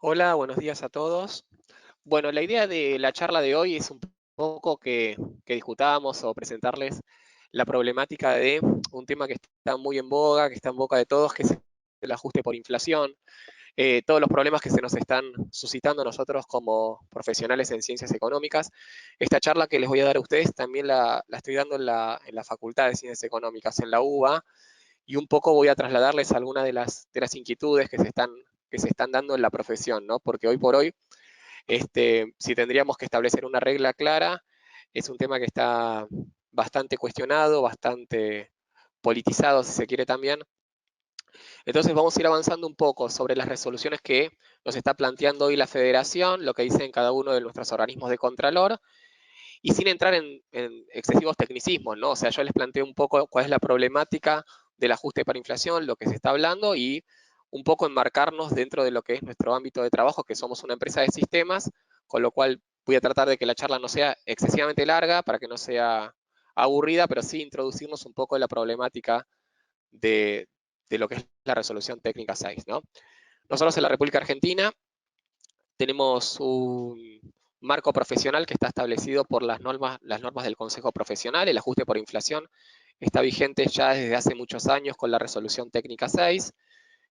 Hola, buenos días a todos. Bueno, la idea de la charla de hoy es un poco que discutamos o presentarles la problemática de un tema que está muy en boga, que está en boca de todos, que es el ajuste por inflación, todos los problemas que se nos están suscitando a nosotros como profesionales en ciencias económicas. Esta charla que les voy a dar a ustedes también la estoy dando en la Facultad de Ciencias Económicas, en la UBA, y un poco voy a trasladarles algunas de las inquietudes que se están dando en la profesión, ¿no? Porque hoy por hoy, si tendríamos que establecer una regla clara, es un tema que está bastante cuestionado, bastante politizado, si se quiere también. Entonces vamos a ir avanzando un poco sobre las resoluciones que nos está planteando hoy la Federación, lo que dicen cada uno de nuestros organismos de Contralor, y sin entrar en excesivos tecnicismos, ¿no? O sea, yo les planteo un poco cuál es la problemática del ajuste para inflación, lo que se está hablando, y un poco enmarcarnos dentro de lo que es nuestro ámbito de trabajo, que somos una empresa de sistemas, con lo cual voy a tratar de que la charla no sea excesivamente larga, para que no sea aburrida, pero sí introducirnos un poco en la problemática de, de lo que es la resolución técnica 6, ¿no? Nosotros en la República Argentina tenemos un marco profesional que está establecido por las normas del Consejo Profesional. El ajuste por inflación está vigente ya desde hace muchos años con la resolución técnica 6,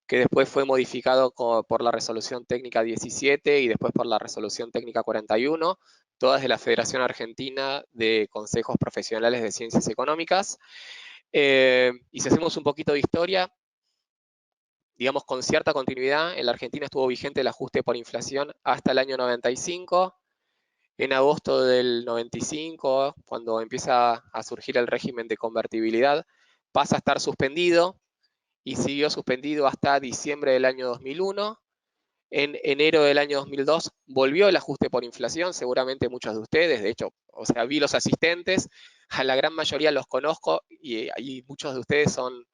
que después fue modificado por la resolución técnica 17 y después por la resolución técnica 41, todas de la Federación Argentina de Consejos Profesionales de Ciencias Económicas. Y si hacemos un poquito de historia, digamos, con cierta continuidad, en la Argentina estuvo vigente el ajuste por inflación hasta el año 95. En agosto del 95, cuando empieza a surgir el régimen de convertibilidad, pasa a estar suspendido y siguió suspendido hasta diciembre del año 2001. En enero del año 2002 volvió el ajuste por inflación, seguramente muchos de ustedes, de hecho, o sea, vi los asistentes, a la gran mayoría los conozco y muchos de ustedes son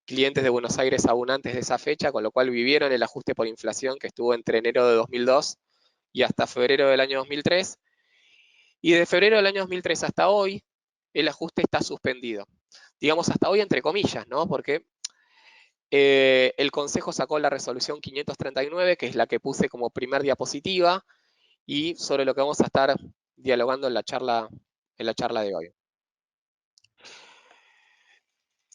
clientes de Buenos Aires aún antes de esa fecha, con lo cual vivieron el ajuste por inflación que estuvo entre enero de 2002 y hasta febrero del año 2003. Y de febrero del año 2003 hasta hoy, el ajuste está suspendido. Digamos hasta hoy entre comillas, ¿no? Porque el Consejo sacó la resolución 539, que es la que puse como primer diapositiva, y sobre lo que vamos a estar dialogando en la charla de hoy.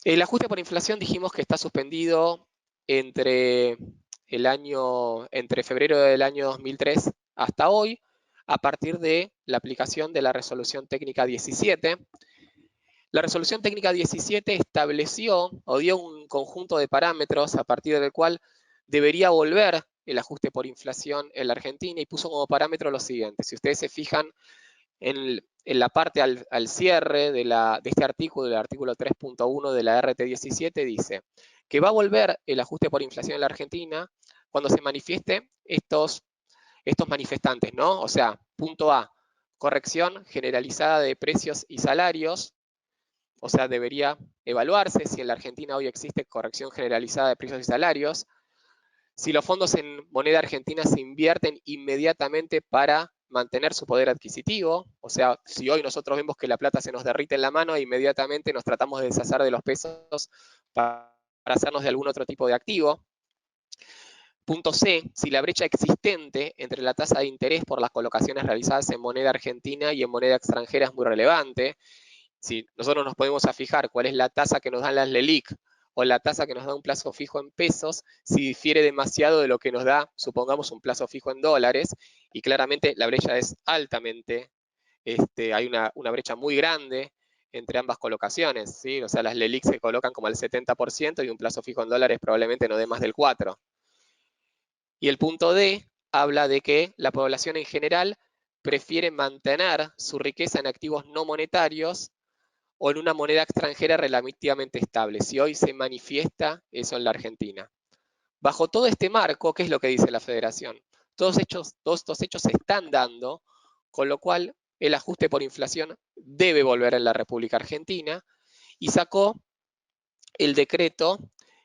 El ajuste por inflación dijimos que está suspendido entre entre febrero del año 2003 hasta hoy, a partir de la aplicación de la resolución técnica 17. La resolución técnica 17 estableció o dio un conjunto de parámetros a partir del cual debería volver el ajuste por inflación en la Argentina y puso como parámetro lo siguiente. Si ustedes se fijan en la parte al cierre de este artículo, del artículo 3.1 de la RT17, dice que va a volver el ajuste por inflación en la Argentina cuando se manifieste estos manifestantes, ¿no? O sea, punto A, corrección generalizada de precios y salarios. O sea, debería evaluarse si en la Argentina hoy existe corrección generalizada de precios y salarios, si los fondos en moneda argentina se invierten inmediatamente para mantener su poder adquisitivo. O sea, si hoy nosotros vemos que la plata se nos derrite en la mano, inmediatamente nos tratamos de deshacer de los pesos para hacernos de algún otro tipo de activo. Punto C, si la brecha existente entre la tasa de interés por las colocaciones realizadas en moneda argentina y en moneda extranjera es muy relevante. Si nosotros nos podemos fijar cuál es la tasa que nos dan las LELIQ o la tasa que nos da un plazo fijo en pesos, si difiere demasiado de lo que nos da, supongamos, un plazo fijo en dólares, y claramente la brecha es altamente, hay una brecha muy grande entre ambas colocaciones, ¿sí? O sea, las LELIQ se colocan como al 70% y un plazo fijo en dólares probablemente no dé más del 4%. Y el punto D habla de que la población en general prefiere mantener su riqueza en activos no monetarios o en una moneda extranjera relativamente estable, si hoy se manifiesta eso en la Argentina. Bajo todo este marco, ¿qué es lo que dice la Federación? Todos estos hechos se están dando, con lo cual el ajuste por inflación debe volver en la República Argentina, y sacó el decreto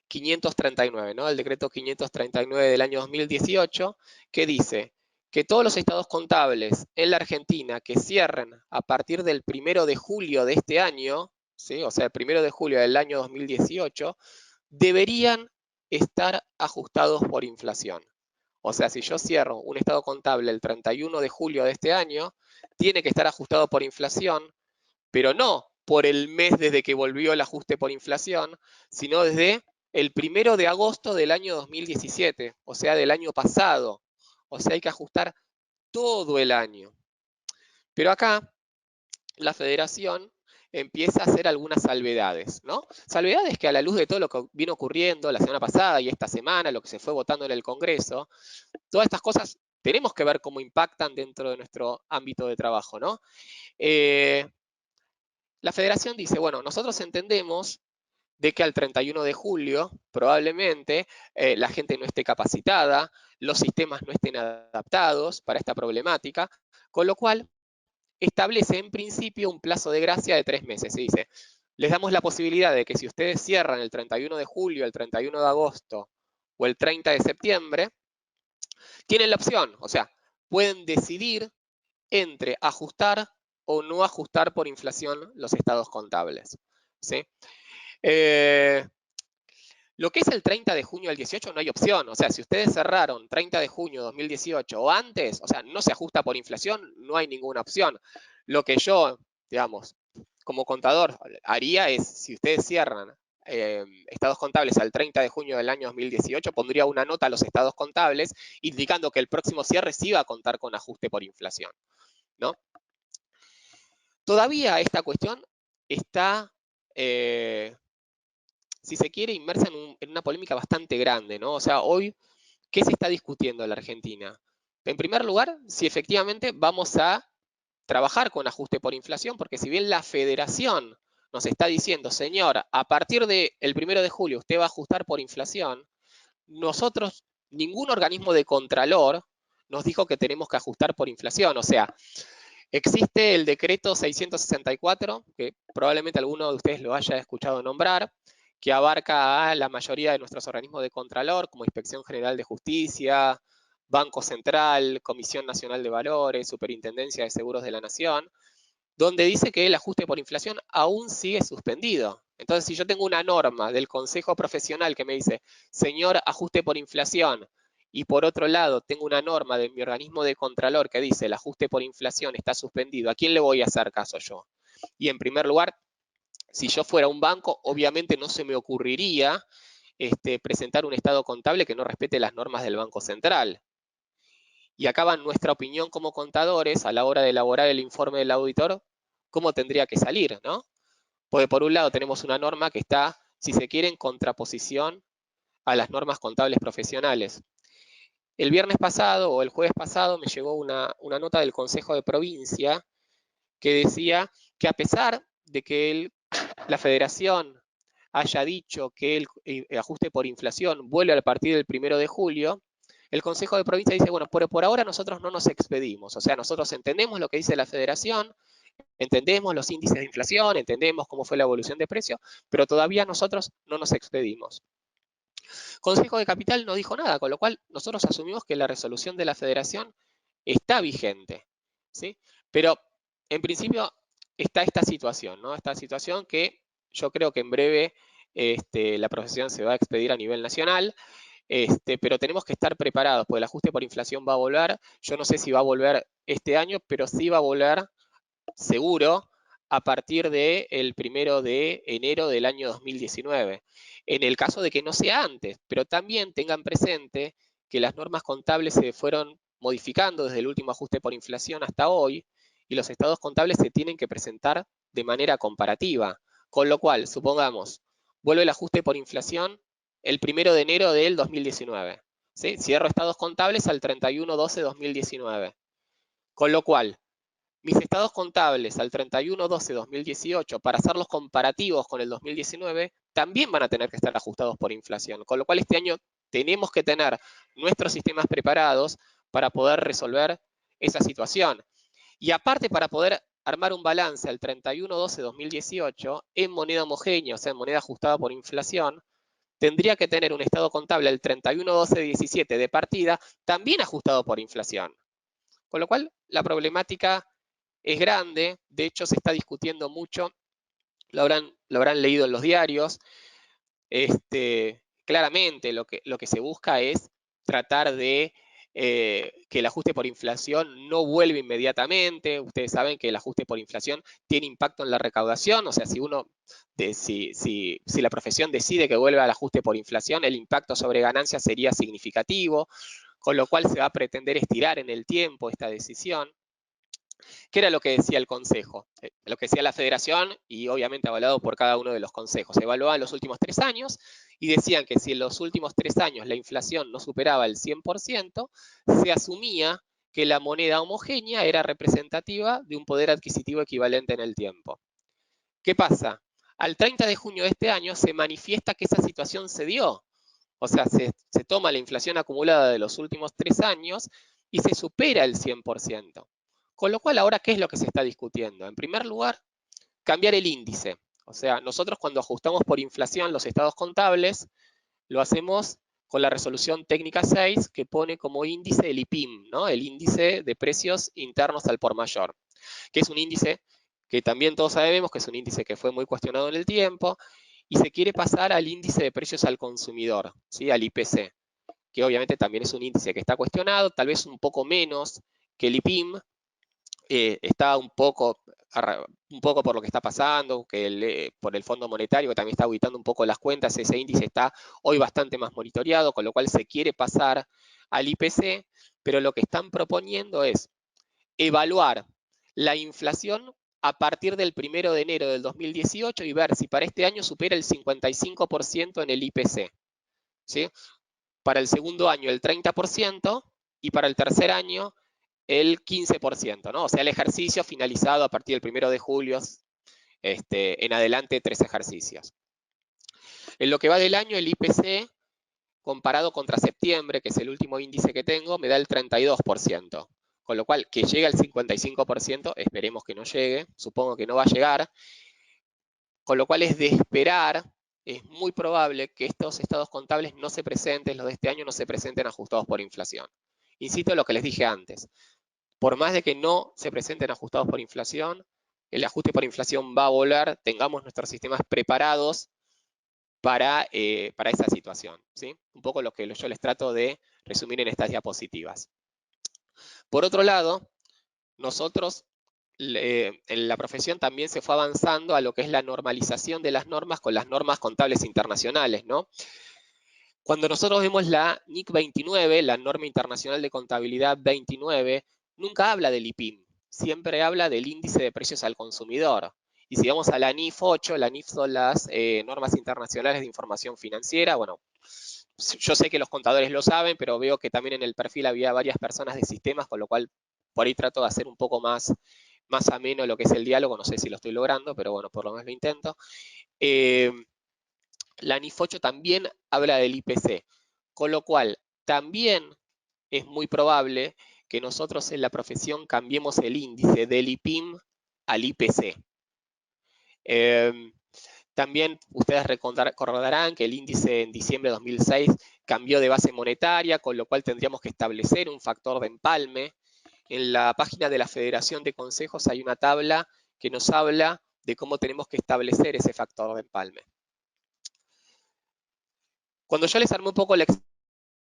539, ¿no? El decreto 539 del año 2018, que dice que todos los estados contables en la Argentina que cierren a partir del 1 de julio de este año, ¿sí? O sea, el 1 de julio del año 2018, deberían estar ajustados por inflación. O sea, si yo cierro un estado contable el 31 de julio de este año, tiene que estar ajustado por inflación, pero no por el mes desde que volvió el ajuste por inflación, sino desde el 1 de agosto del año 2017, o sea, del año pasado. O sea, hay que ajustar todo el año. Pero acá la federación empieza a hacer algunas salvedades, ¿no? Salvedades que a la luz de todo lo que viene ocurriendo la semana pasada y esta semana, lo que se fue votando en el Congreso, todas estas cosas tenemos que ver cómo impactan dentro de nuestro ámbito de trabajo, ¿no? La federación dice, bueno, nosotros entendemos de que al 31 de julio probablemente la gente no esté capacitada, los sistemas no estén adaptados para esta problemática, con lo cual establece en principio un plazo de gracia de 3 meses. Se dice, les damos la posibilidad de que si ustedes cierran el 31 de julio, el 31 de agosto o el 30 de septiembre, tienen la opción, o sea, pueden decidir entre ajustar o no ajustar por inflación los estados contables. ¿Sí? Lo que es el 30 de junio del 18 no hay opción. O sea, si ustedes cerraron 30 de junio de 2018 o antes, o sea, no se ajusta por inflación, no hay ninguna opción. Lo que yo, digamos, como contador haría es, si ustedes cierran estados contables al 30 de junio del año 2018, pondría una nota a los estados contables indicando que el próximo cierre sí va a contar con ajuste por inflación, ¿no? Todavía esta cuestión está, si se quiere, inmersa en una polémica bastante grande, ¿no? O sea, hoy, ¿qué se está discutiendo en la Argentina? En primer lugar, si efectivamente vamos a trabajar con ajuste por inflación, porque si bien la federación nos está diciendo, señor, a partir del 1 de julio usted va a ajustar por inflación, nosotros, ningún organismo de contralor nos dijo que tenemos que ajustar por inflación. O sea, existe el decreto 664, que probablemente alguno de ustedes lo haya escuchado nombrar, que abarca a la mayoría de nuestros organismos de contralor, como Inspección General de Justicia, Banco Central, Comisión Nacional de Valores, Superintendencia de Seguros de la Nación, donde dice que el ajuste por inflación aún sigue suspendido. Entonces, si yo tengo una norma del Consejo Profesional que me dice, señor, ajuste por inflación, y por otro lado tengo una norma de mi organismo de contralor que dice el ajuste por inflación está suspendido, ¿a quién le voy a hacer caso yo? Y en primer lugar, si yo fuera un banco, obviamente no se me ocurriría presentar un estado contable que no respete las normas del Banco Central. Y acá va nuestra opinión como contadores a la hora de elaborar el informe del auditor, cómo tendría que salir, ¿no? Porque por un lado tenemos una norma que está, si se quiere, en contraposición a las normas contables profesionales. El viernes pasado o el jueves pasado me llegó una nota del Consejo de Provincia que decía que a pesar de que la federación haya dicho que el ajuste por inflación vuelve a partir del 1 de julio, el Consejo de Provincia dice, bueno, por ahora nosotros no nos expedimos, o sea, nosotros entendemos lo que dice la federación, entendemos los índices de inflación, entendemos cómo fue la evolución de precios, pero todavía nosotros no nos expedimos. Consejo de Capital no dijo nada, con lo cual nosotros asumimos que la resolución de la federación está vigente, ¿sí? Pero en principio está esta situación, ¿no? Esta situación que yo creo que en breve la profesión se va a expedir a nivel nacional, pero tenemos que estar preparados, porque el ajuste por inflación va a volver. Yo no sé si va a volver este año, pero sí va a volver seguro a partir del 1 de enero del año 2019. En el caso de que no sea antes, pero también tengan presente que las normas contables se fueron modificando desde el último ajuste por inflación hasta hoy y los estados contables se tienen que presentar de manera comparativa. Con lo cual, supongamos, vuelve el ajuste por inflación el 1 de enero del 2019. ¿Sí? Cierro estados contables al 31/12/2019. Con lo cual, mis estados contables al 31/12/2018 para hacerlos comparativos con el 2019 también van a tener que estar ajustados por inflación, con lo cual este año tenemos que tener nuestros sistemas preparados para poder resolver esa situación. Y aparte, para poder armar un balance al 31/12/2018 en moneda homogénea, o sea, en moneda ajustada por inflación, tendría que tener un estado contable al 31/12/17 de partida también ajustado por inflación. Con lo cual, la problemática es grande, de hecho se está discutiendo mucho, lo habrán leído en los diarios, que claramente lo que se busca es tratar de que el ajuste por inflación no vuelva inmediatamente. Ustedes saben que el ajuste por inflación tiene impacto en la recaudación, o sea, si la profesión decide que vuelva al ajuste por inflación, el impacto sobre ganancias sería significativo, con lo cual se va a pretender estirar en el tiempo esta decisión. ¿Qué era lo que decía el Consejo? Lo que decía la Federación y obviamente avalado por cada uno de los consejos. Se evaluaban los últimos 3 años y decían que si en los últimos 3 años la inflación no superaba el 100%, se asumía que la moneda homogénea era representativa de un poder adquisitivo equivalente en el tiempo. ¿Qué pasa? Al 30 de junio de este año se manifiesta que esa situación se dio. O sea, se toma la inflación acumulada de los últimos 3 años y se supera el 100%. Con lo cual, ahora, ¿qué es lo que se está discutiendo? En primer lugar, cambiar el índice. O sea, nosotros cuando ajustamos por inflación los estados contables, lo hacemos con la resolución técnica 6, que pone como índice el IPIM, ¿no? El índice de precios internos al por mayor, que es un índice que también todos sabemos que es un índice que fue muy cuestionado en el tiempo, y se quiere pasar al índice de precios al consumidor, ¿sí? Al IPC, que obviamente también es un índice que está cuestionado, tal vez un poco menos que el IPIM, está un poco por lo que está pasando, por el Fondo Monetario, que también está auditando un poco las cuentas, ese índice está hoy bastante más monitoreado, con lo cual se quiere pasar al IPC, pero lo que están proponiendo es evaluar la inflación a partir del 1 de enero del 2018 y ver si para este año supera el 55% en el IPC, ¿sí? Para el segundo año el 30% y para el tercer año el 15%, ¿no? O sea, el ejercicio finalizado a partir del 1 de julio, en adelante 3 ejercicios. En lo que va del año, el IPC, comparado contra septiembre, que es el último índice que tengo, me da el 32%. Con lo cual, que llegue al 55%, esperemos que no llegue, supongo que no va a llegar, con lo cual es de esperar, es muy probable que estos estados contables no se presenten, los de este año no se presenten ajustados por inflación. Insisto en lo que les dije antes, por más de que no se presenten ajustados por inflación, el ajuste por inflación va a volar, tengamos nuestros sistemas preparados para esa situación, ¿sí? Un poco lo que yo les trato de resumir en estas diapositivas. Por otro lado, nosotros en la profesión también se fue avanzando a lo que es la normalización de las normas con las normas contables internacionales, ¿no? Cuando nosotros vemos la NIC 29, la norma internacional de contabilidad 29, nunca habla del IPIM, siempre habla del índice de precios al consumidor. Y si vamos a la NIF 8, la NIF son las normas internacionales de información financiera. Bueno, yo sé que los contadores lo saben, pero veo que también en el perfil había varias personas de sistemas, con lo cual por ahí trato de hacer un poco más ameno lo que es el diálogo. No sé si lo estoy logrando, pero bueno, por lo menos lo intento. La NIF 8 también habla del IPC, con lo cual también es muy probable que nosotros en la profesión cambiemos el índice del IPIM al IPC. También ustedes recordarán que el índice en diciembre de 2006 cambió de base monetaria, con lo cual tendríamos que establecer un factor de empalme. En la página de la Federación de Consejos hay una tabla que nos habla de cómo tenemos que establecer ese factor de empalme. Cuando yo les armé un poco la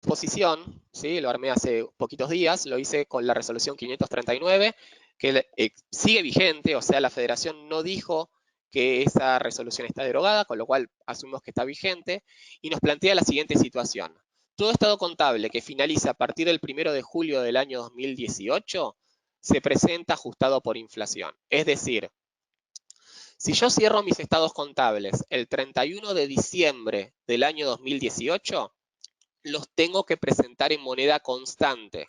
exposición, ¿sí? Lo armé hace poquitos días, lo hice con la resolución 539, que sigue vigente, o sea, la Federación no dijo que esa resolución está derogada, con lo cual asumimos que está vigente, y nos plantea la siguiente situación. Todo estado contable que finaliza a partir del 1 de julio del año 2018 se presenta ajustado por inflación. Es decir, si yo cierro mis estados contables el 31 de diciembre del año 2018, los tengo que presentar en moneda constante.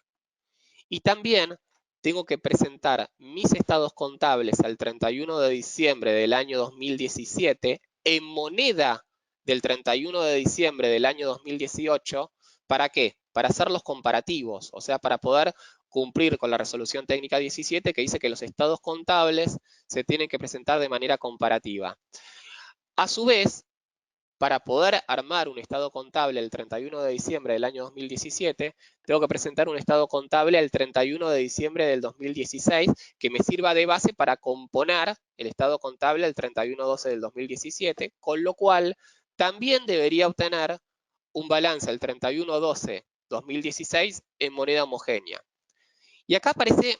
Y también tengo que presentar mis estados contables al 31 de diciembre del año 2017 en moneda del 31 de diciembre del año 2018. ¿Para qué? Para hacer los comparativos, o sea, para poder cumplir con la resolución técnica 17 que dice que los estados contables se tienen que presentar de manera comparativa. A su vez, para poder armar un estado contable el 31 de diciembre del año 2017, tengo que presentar un estado contable el 31 de diciembre del 2016 que me sirva de base para componer el estado contable el 31/12 del 2017, con lo cual también debería obtener un balance al 31/12/2016 en moneda homogénea. Y acá aparece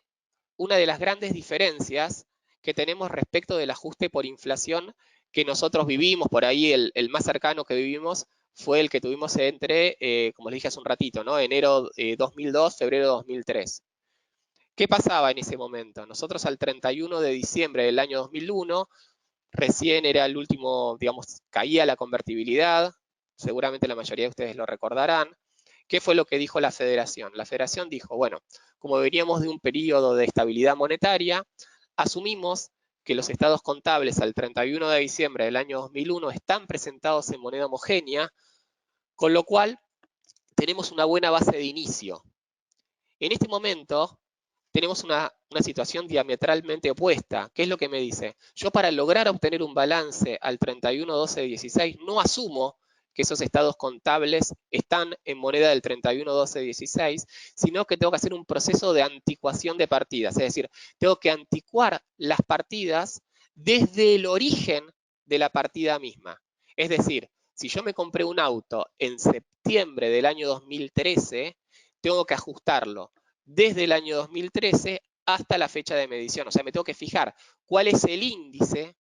una de las grandes diferencias que tenemos respecto del ajuste por inflación que nosotros vivimos. Por ahí el más cercano que vivimos fue el que tuvimos entre, como les dije hace un ratito, ¿no? Enero 2002, febrero 2003. ¿Qué pasaba en ese momento? Nosotros al 31 de diciembre del año 2001, recién era el último, digamos, caía la convertibilidad, seguramente la mayoría de ustedes lo recordarán. ¿Qué fue lo que dijo la Federación? La Federación dijo, bueno, como veníamos de un periodo de estabilidad monetaria, asumimos que los estados contables al 31 de diciembre del año 2001 están presentados en moneda homogénea, con lo cual tenemos una buena base de inicio. En este momento tenemos una situación diametralmente opuesta. ¿Qué es lo que me dice? Yo para lograr obtener un balance al 31/12/16 no asumo que esos estados contables están en moneda del 31/12/16, sino que tengo que hacer un proceso de anticuación de partidas. Es decir, tengo que anticuar las partidas desde el origen de la partida misma. Es decir, si yo me compré un auto en septiembre del año 2013, tengo que ajustarlo desde el año 2013 hasta la fecha de medición. O sea, me tengo que fijar cuál es el índice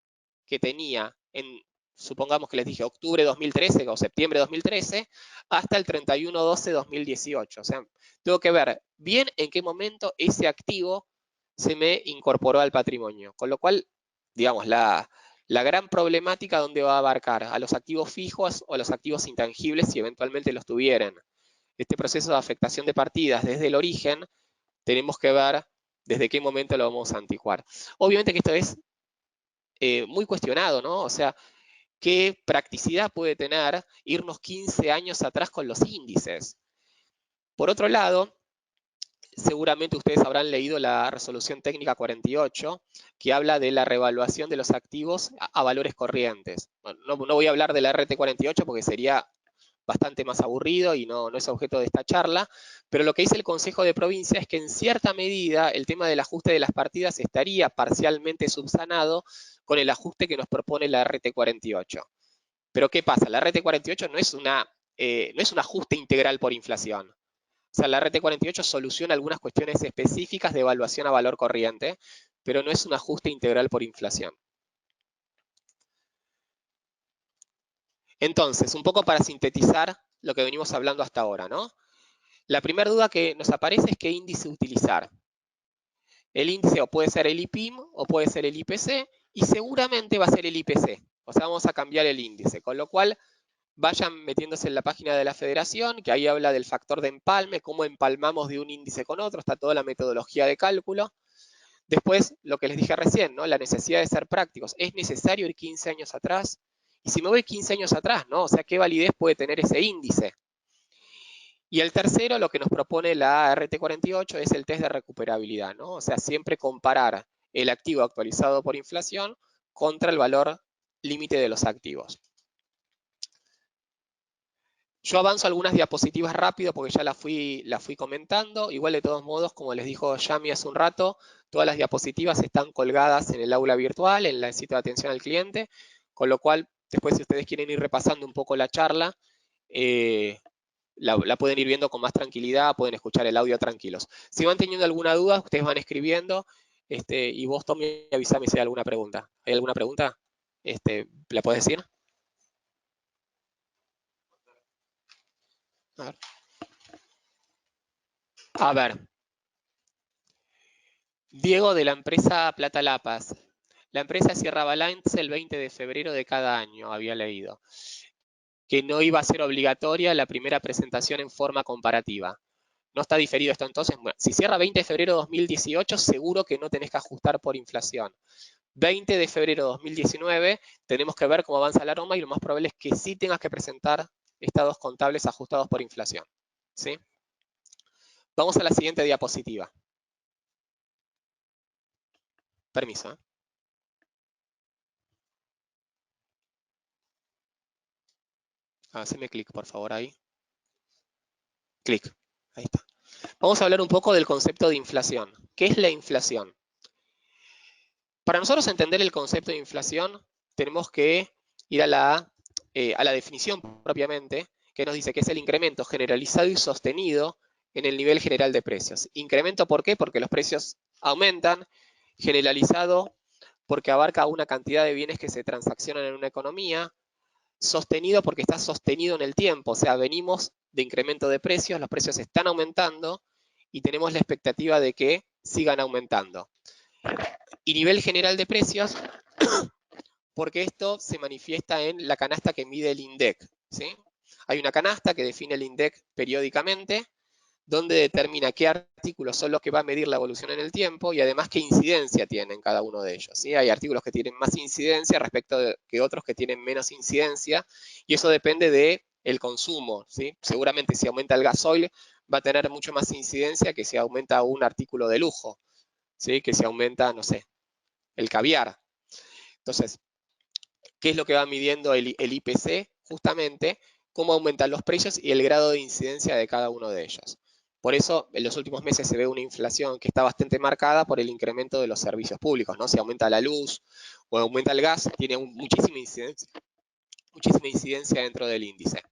que tenía en, supongamos que les dije octubre 2013 o septiembre 2013, hasta el 31/12/2018. O sea, tengo que ver bien en qué momento ese activo se me incorporó al patrimonio. Con lo cual, digamos, la gran problemática donde va a abarcar a los activos fijos o a los activos intangibles si eventualmente los tuvieran. Este proceso de afectación de partidas desde el origen tenemos que ver desde qué momento lo vamos a anticuar. Obviamente que esto es muy cuestionado, ¿no? O sea, ¿qué practicidad puede tener irnos 15 años atrás con los índices? Por otro lado, seguramente ustedes habrán leído la resolución técnica 48, que habla de la revaluación de los activos a valores corrientes. Bueno, no voy a hablar de la RT 48 porque sería bastante más aburrido y no es objeto de esta charla, pero lo que dice el Consejo de Provincia es que en cierta medida el tema del ajuste de las partidas estaría parcialmente subsanado con el ajuste que nos propone la RT 48. Pero ¿qué pasa? La RT 48 no es un ajuste integral por inflación. O sea, la RT 48 soluciona algunas cuestiones específicas de evaluación a valor corriente, pero no es un ajuste integral por inflación. Entonces, un poco para sintetizar lo que venimos hablando hasta ahora, ¿no? La primera duda que nos aparece es qué índice utilizar. El índice o puede ser el IPIM o puede ser el IPC y seguramente va a ser el IPC. O sea, vamos a cambiar el índice, con lo cual vayan metiéndose en la página de la Federación, que ahí habla del factor de empalme, cómo empalmamos de un índice con otro, está toda la metodología de cálculo. Después, lo que les dije recién, ¿no? La necesidad de ser prácticos. ¿Es necesario ir 15 años atrás? Y si me voy 15 años atrás, ¿no? O sea, ¿qué validez puede tener ese índice? Y el tercero, lo que nos propone la RT48 es el test de recuperabilidad, ¿no? O sea, siempre comparar el activo actualizado por inflación contra el valor límite de los activos. Yo avanzo algunas diapositivas rápido porque ya las fui comentando. Igual de todos modos, como les dijo Yami hace un rato, todas las diapositivas están colgadas en el aula virtual, en el sitio de atención al cliente, con lo cual después si ustedes quieren ir repasando un poco la charla, la pueden ir viendo con más tranquilidad, pueden escuchar el audio tranquilos. Si van teniendo alguna duda, ustedes van escribiendo y vos, Tommy, avísame si hay alguna pregunta. ¿Hay alguna pregunta? ¿La puedes decir? A ver. Diego de la empresa Plata Lapas. La empresa cierra balance el 20 de febrero de cada año, había leído. Que no iba a ser obligatoria la primera presentación en forma comparativa. No está diferido esto entonces. Bueno, si cierra 20 de febrero de 2018, seguro que no tenés que ajustar por inflación. 20 de febrero de 2019, tenemos que ver cómo avanza la norma y lo más probable es que sí tengas que presentar estados contables ajustados por inflación. ¿Sí? Vamos a la siguiente diapositiva. Permiso. Haceme clic, por favor, ahí. Clic. Ahí está. Vamos a hablar un poco del concepto de inflación. ¿Qué es la inflación? Para nosotros entender el concepto de inflación, tenemos que ir a la definición propiamente, que nos dice que es el incremento generalizado y sostenido en el nivel general de precios. Incremento, ¿por qué? Porque los precios aumentan. Generalizado, porque abarca una cantidad de bienes que se transaccionan en una economía. Sostenido, porque está sostenido en el tiempo, o sea, venimos de incremento de precios, los precios están aumentando y tenemos la expectativa de que sigan aumentando. Y nivel general de precios, porque esto se manifiesta en la canasta que mide el INDEC, ¿sí? Hay una canasta que define el INDEC periódicamente, donde determina qué artículos son los que va a medir la evolución en el tiempo y además qué incidencia tienen cada uno de ellos, ¿sí? Hay artículos que tienen más incidencia respecto de que otros que tienen menos incidencia, y eso depende del consumo, ¿sí? Seguramente si aumenta el gasoil va a tener mucho más incidencia que si aumenta un artículo de lujo, ¿sí? Que si aumenta, no sé, el caviar. Entonces, ¿qué es lo que va midiendo el IPC? Justamente cómo aumentan los precios y el grado de incidencia de cada uno de ellos. Por eso, en los últimos meses se ve una inflación que está bastante marcada por el incremento de los servicios públicos, ¿no? Si aumenta la luz o aumenta el gas, tiene muchísima incidencia dentro del índice.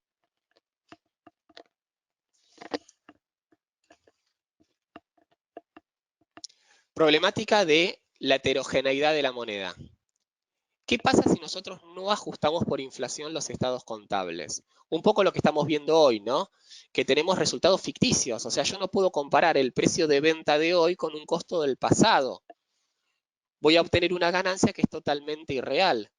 Problemática de la heterogeneidad de la moneda. ¿Qué pasa si nosotros no ajustamos por inflación los estados contables? Un poco lo que estamos viendo hoy, ¿no? Que tenemos resultados ficticios, o sea, yo no puedo comparar el precio de venta de hoy con un costo del pasado. Voy a obtener una ganancia que es totalmente irreal.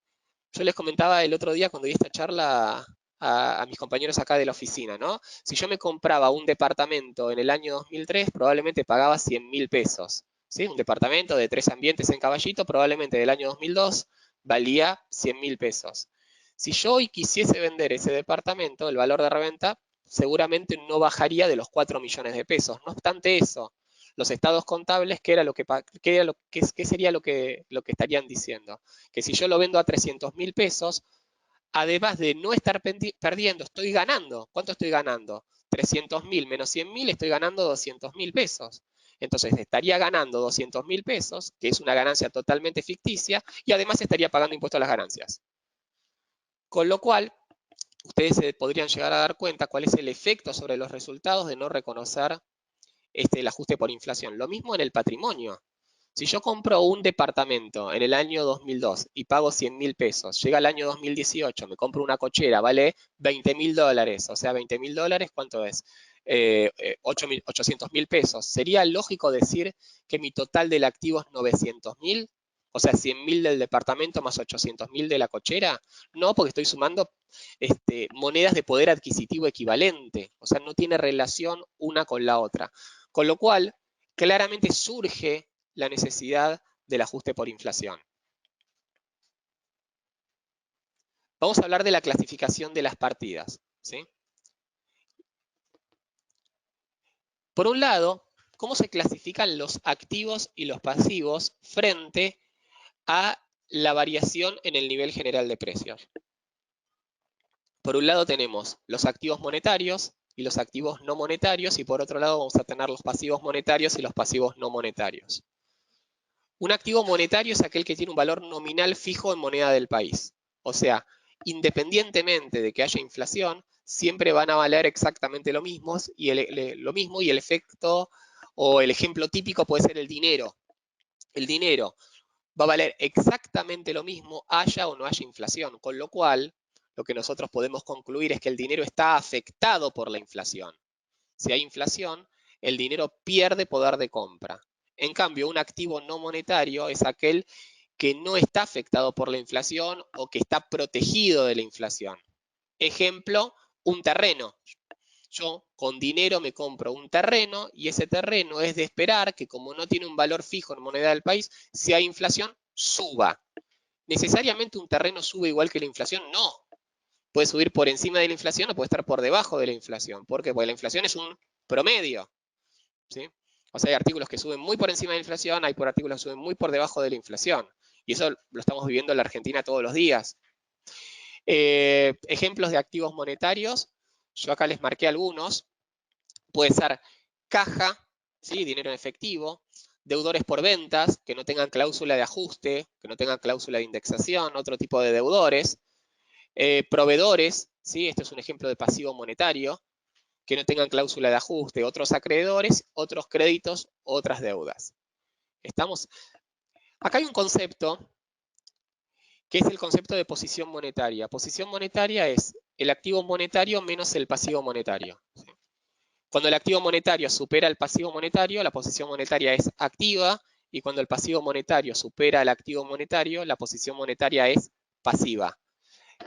Yo les comentaba el otro día cuando di esta charla a mis compañeros acá de la oficina, ¿no? Si yo me compraba un departamento en el año 2003, probablemente pagaba 100.000 pesos, ¿sí? Un departamento de 3 ambientes en Caballito, probablemente del año 2002, valía 100.000 pesos. Si yo hoy quisiese vender ese departamento, el valor de reventa seguramente no bajaría de los 4 millones de pesos. No obstante eso, los estados contables, ¿qué sería lo que estarían diciendo? Que si yo lo vendo a 300.000 pesos, además de no estar perdiendo, estoy ganando. ¿Cuánto estoy ganando? 300.000 menos 100.000, estoy ganando 200.000 pesos. Entonces estaría ganando 200.000 pesos, que es una ganancia totalmente ficticia, y además estaría pagando impuestos a las ganancias. Con lo cual, ustedes se podrían llegar a dar cuenta cuál es el efecto sobre los resultados de no reconocer el ajuste por inflación. Lo mismo en el patrimonio. Si yo compro un departamento en el año 2002 y pago 100.000 pesos, llega el año 2018, me compro una cochera, vale 20.000 dólares, o sea, 20.000 dólares, ¿cuánto es? 800.000 pesos. ¿Sería lógico decir que mi total del activo es 900.000? O sea, 100.000 del departamento más 800.000 de la cochera. No, porque estoy sumando monedas de poder adquisitivo equivalente. O sea, no tiene relación una con la otra. Con lo cual, claramente surge la necesidad del ajuste por inflación. Vamos a hablar de la clasificación de las partidas, ¿sí? Por un lado, ¿cómo se clasifican los activos y los pasivos frente a la variación en el nivel general de precios? Por un lado tenemos los activos monetarios y los activos no monetarios, y por otro lado vamos a tener los pasivos monetarios y los pasivos no monetarios. Un activo monetario es aquel que tiene un valor nominal fijo en moneda del país. O sea, independientemente de que haya inflación, siempre van a valer exactamente lo mismo y el efecto o el ejemplo típico puede ser el dinero. El dinero va a valer exactamente lo mismo haya o no haya inflación, con lo cual lo que nosotros podemos concluir es que el dinero está afectado por la inflación. Si hay inflación, el dinero pierde poder de compra. En cambio, un activo no monetario es aquel que no está afectado por la inflación o que está protegido de la inflación. Ejemplo, un terreno. Yo con dinero me compro un terreno y ese terreno es de esperar que, como no tiene un valor fijo en moneda del país, si hay inflación, suba. ¿Necesariamente un terreno sube igual que la inflación? No. Puede subir por encima de la inflación o puede estar por debajo de la inflación. ¿Por qué? Porque la inflación es un promedio, ¿sí? O sea, hay artículos que suben muy por encima de la inflación, hay artículos que suben muy por debajo de la inflación. Y eso lo estamos viviendo en la Argentina todos los días. Ejemplos de activos monetarios, yo acá les marqué algunos. Puede ser caja, ¿sí? Dinero en efectivo, deudores por ventas, que no tengan cláusula de ajuste, que no tengan cláusula de indexación, otro tipo de deudores, proveedores, ¿sí? Esto es un ejemplo de pasivo monetario, que no tengan cláusula de ajuste, otros acreedores, otros créditos, otras deudas. ¿Estamos? Acá hay un concepto que es el concepto de posición monetaria. Posición monetaria es el activo monetario menos el pasivo monetario. Cuando el activo monetario supera el pasivo monetario, la posición monetaria es activa, y cuando el pasivo monetario supera el activo monetario, la posición monetaria es pasiva.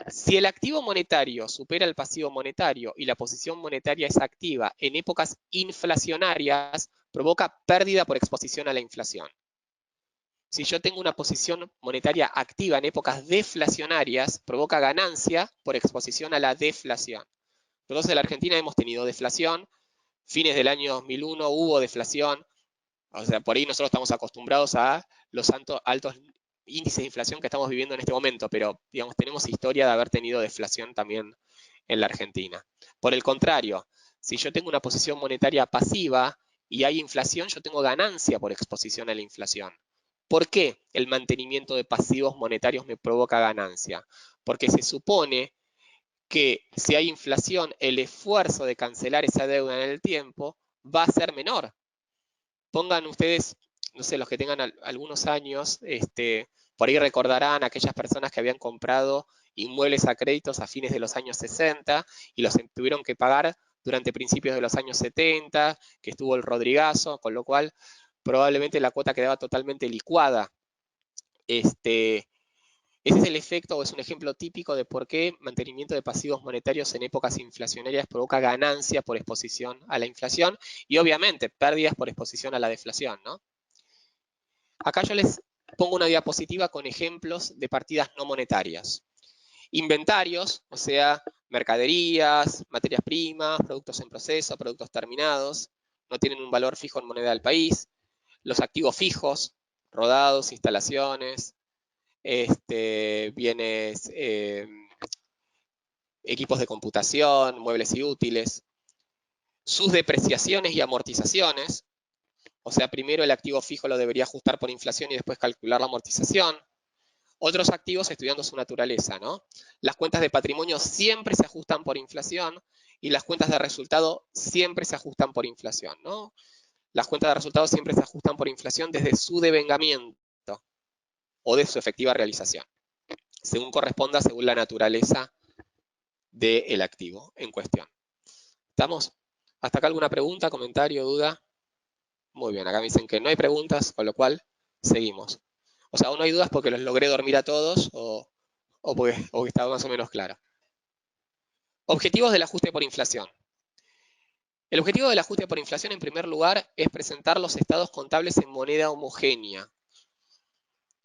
Si el activo monetario supera el pasivo monetario y la posición monetaria es activa en épocas inflacionarias, provoca pérdida por exposición a la inflación. Si yo tengo una posición monetaria activa en épocas deflacionarias, provoca ganancia por exposición a la deflación. Nosotros en la Argentina hemos tenido deflación, fines del año 2001 hubo deflación, o sea, por ahí nosotros estamos acostumbrados a los altos índices de inflación que estamos viviendo en este momento, pero digamos, tenemos historia de haber tenido deflación también en la Argentina. Por el contrario, si yo tengo una posición monetaria pasiva y hay inflación, yo tengo ganancia por exposición a la inflación. ¿Por qué el mantenimiento de pasivos monetarios me provoca ganancia? Porque se supone que si hay inflación, el esfuerzo de cancelar esa deuda en el tiempo va a ser menor. Pongan ustedes, no sé, los que tengan algunos años, por ahí recordarán a aquellas personas que habían comprado inmuebles a créditos a fines de los años 60 y los tuvieron que pagar durante principios de los años 70, que estuvo el Rodrigazo, con lo cual probablemente la cuota quedaba totalmente licuada. Ese es el efecto o es un ejemplo típico de por qué mantenimiento de pasivos monetarios en épocas inflacionarias provoca ganancia por exposición a la inflación y obviamente pérdidas por exposición a la deflación, ¿no? Acá yo les pongo una diapositiva con ejemplos de partidas no monetarias. Inventarios, o sea, mercaderías, materias primas, productos en proceso, productos terminados, no tienen un valor fijo en moneda del país. Los activos fijos, rodados, instalaciones, bienes, equipos de computación, muebles y útiles. Sus depreciaciones y amortizaciones, o sea, primero el activo fijo lo debería ajustar por inflación y después calcular la amortización. Otros activos estudiando su naturaleza, ¿no? Las cuentas de patrimonio siempre se ajustan por inflación y las cuentas de resultado siempre se ajustan por inflación, ¿no? Las cuentas de resultado siempre se ajustan por inflación desde su devengamiento o de su efectiva realización, según corresponda, según la naturaleza del activo en cuestión. ¿Estamos? ¿Hasta acá alguna pregunta, comentario, duda? Muy bien, acá me dicen que no hay preguntas, con lo cual seguimos. O sea, o no hay dudas porque los logré dormir a todos o porque estaba más o menos claro. Objetivos del ajuste por inflación. El objetivo del ajuste por inflación, en primer lugar, es presentar los estados contables en moneda homogénea.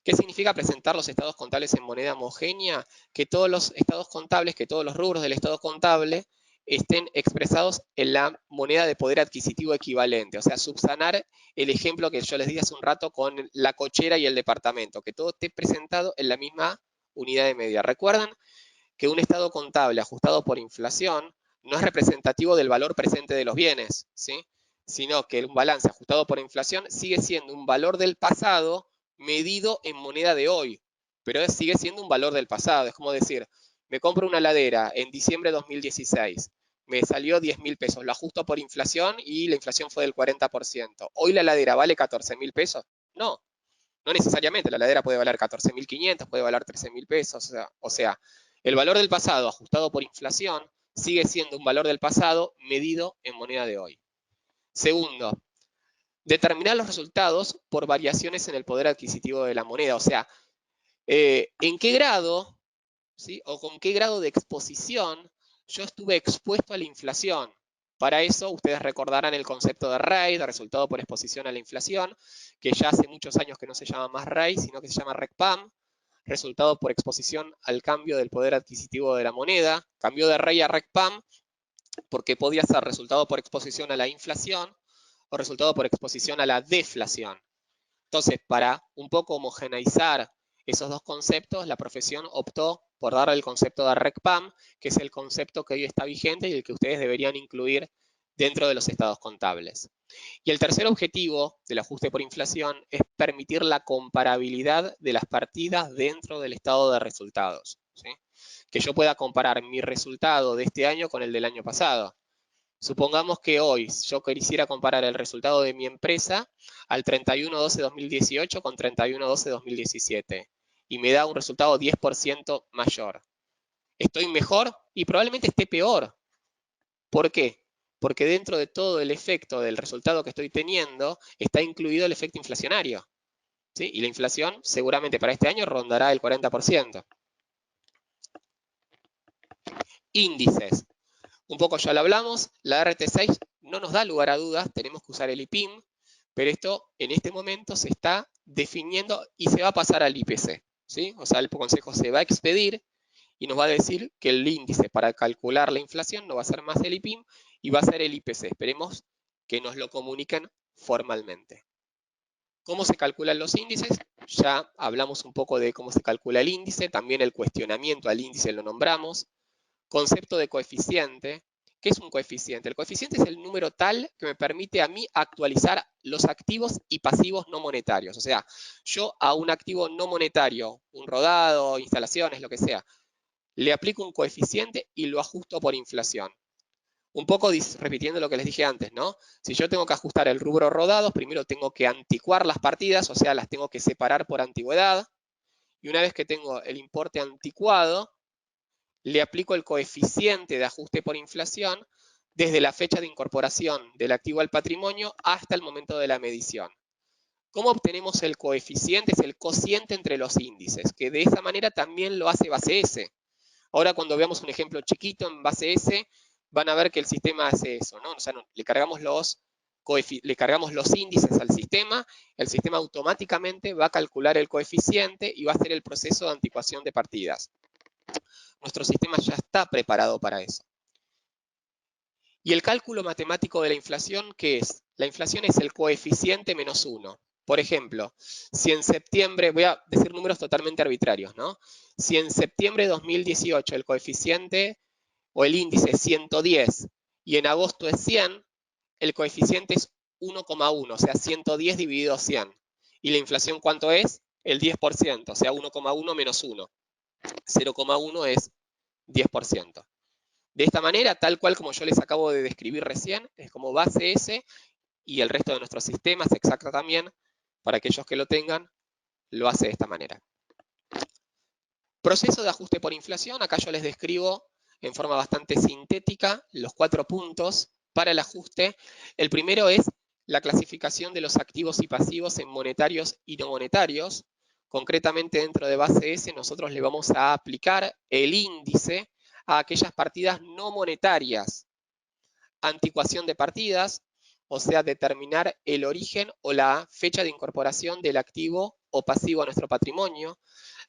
¿Qué significa presentar los estados contables en moneda homogénea? Que todos los estados contables, que todos los rubros del estado contable estén expresados en la moneda de poder adquisitivo equivalente. O sea, subsanar el ejemplo que yo les di hace un rato con la cochera y el departamento, que todo esté presentado en la misma unidad de medida. Recuerdan que un estado contable ajustado por inflación no es representativo del valor presente de los bienes, ¿sí? Sino que un balance ajustado por inflación sigue siendo un valor del pasado medido en moneda de hoy, pero sigue siendo un valor del pasado. Es como decir, me compro una heladera en diciembre de 2016, me salió 10.000 pesos, lo ajusto por inflación y la inflación fue del 40%. ¿Hoy la heladera vale 14.000 pesos? No, no necesariamente, la heladera puede valer 14.500, puede valer 13.000 pesos, o sea, el valor del pasado ajustado por inflación sigue siendo un valor del pasado medido en moneda de hoy. Segundo, determinar los resultados por variaciones en el poder adquisitivo de la moneda, o sea, en qué grado, ¿sí? O con qué grado de exposición yo estuve expuesto a la inflación. Para eso, ustedes recordarán el concepto de REI, de resultado por exposición a la inflación, que ya hace muchos años que no se llama más REI, sino que se llama RECPAM, resultado por exposición al cambio del poder adquisitivo de la moneda. Cambió de REI a RECPAM porque podía ser resultado por exposición a la inflación o resultado por exposición a la deflación. Entonces, para un poco homogeneizar esos dos conceptos, la profesión optó por dar el concepto de RECPAM, que es el concepto que hoy está vigente y el que ustedes deberían incluir dentro de los estados contables. Y el tercer objetivo del ajuste por inflación es permitir la comparabilidad de las partidas dentro del estado de resultados, ¿sí? Que yo pueda comparar mi resultado de este año con el del año pasado. Supongamos que hoy yo quisiera comparar el resultado de mi empresa al 31/12/2018 con 31/12/2017 y me da un resultado 10% mayor. ¿Estoy mejor? Y probablemente esté peor. ¿Por qué? Porque dentro de todo el efecto del resultado que estoy teniendo está incluido el efecto inflacionario, ¿sí? Y la inflación seguramente para este año rondará el 40%. Índices. Un poco ya lo hablamos, la RT6 no nos da lugar a dudas, tenemos que usar el IPIM, pero esto en este momento se está definiendo y se va a pasar al IPC, ¿sí? O sea, el Consejo se va a expedir y nos va a decir que el índice para calcular la inflación no va a ser más el IPIM y va a ser el IPC. Esperemos que nos lo comuniquen formalmente. ¿Cómo se calculan los índices? Ya hablamos un poco de cómo se calcula el índice, también el cuestionamiento al índice lo nombramos. Concepto de coeficiente. ¿Qué es un coeficiente? El coeficiente es el número tal que me permite a mí actualizar los activos y pasivos no monetarios. O sea, yo a un activo no monetario, un rodado, instalaciones, lo que sea, le aplico un coeficiente y lo ajusto por inflación. Un poco repitiendo lo que les dije antes, ¿no? Si yo tengo que ajustar el rubro rodados, primero tengo que anticuar las partidas, o sea, las tengo que separar por antigüedad. Y una vez que tengo el importe anticuado, le aplico el coeficiente de ajuste por inflación desde la fecha de incorporación del activo al patrimonio hasta el momento de la medición. ¿Cómo obtenemos el coeficiente? Es el cociente entre los índices, que de esa manera también lo hace base S. Ahora cuando veamos un ejemplo chiquito en base S, van a ver que el sistema hace eso, ¿no? O sea, le cargamos los índices al sistema, el sistema automáticamente va a calcular el coeficiente y va a hacer el proceso de anticuación de partidas. Nuestro sistema ya está preparado para eso. ¿Y el cálculo matemático de la inflación qué es? La inflación es el coeficiente menos 1. Por ejemplo, si en septiembre, voy a decir números totalmente arbitrarios, ¿no? Si en septiembre de 2018 el coeficiente o el índice es 110 y en agosto es 100, el coeficiente es 1,1, o sea, 110 dividido 100. ¿Y la inflación cuánto es? El 10%, o sea, 1,1 menos 1. 0,1 es 10%. De esta manera, tal cual como yo les acabo de describir recién, es como base S y el resto de nuestros sistemas, exacto también, para aquellos que lo tengan, lo hace de esta manera. Proceso de ajuste por inflación, acá yo les describo en forma bastante sintética los 4 puntos para el ajuste. El primero es la clasificación de los activos y pasivos en monetarios y no monetarios. Concretamente dentro de base S nosotros le vamos a aplicar el índice a aquellas partidas no monetarias. Anticuación de partidas, o sea, determinar el origen o la fecha de incorporación del activo o pasivo a nuestro patrimonio.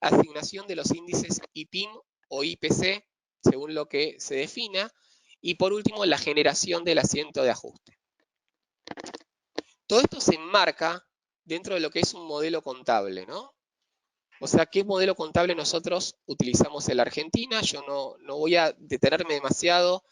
Asignación de los índices IPIM o IPC, según lo que se defina. Y por último, la generación del asiento de ajuste. Todo esto se enmarca dentro de lo que es un modelo contable, ¿no? O sea, ¿qué modelo contable nosotros utilizamos en la Argentina? Yo no voy a detenerme demasiado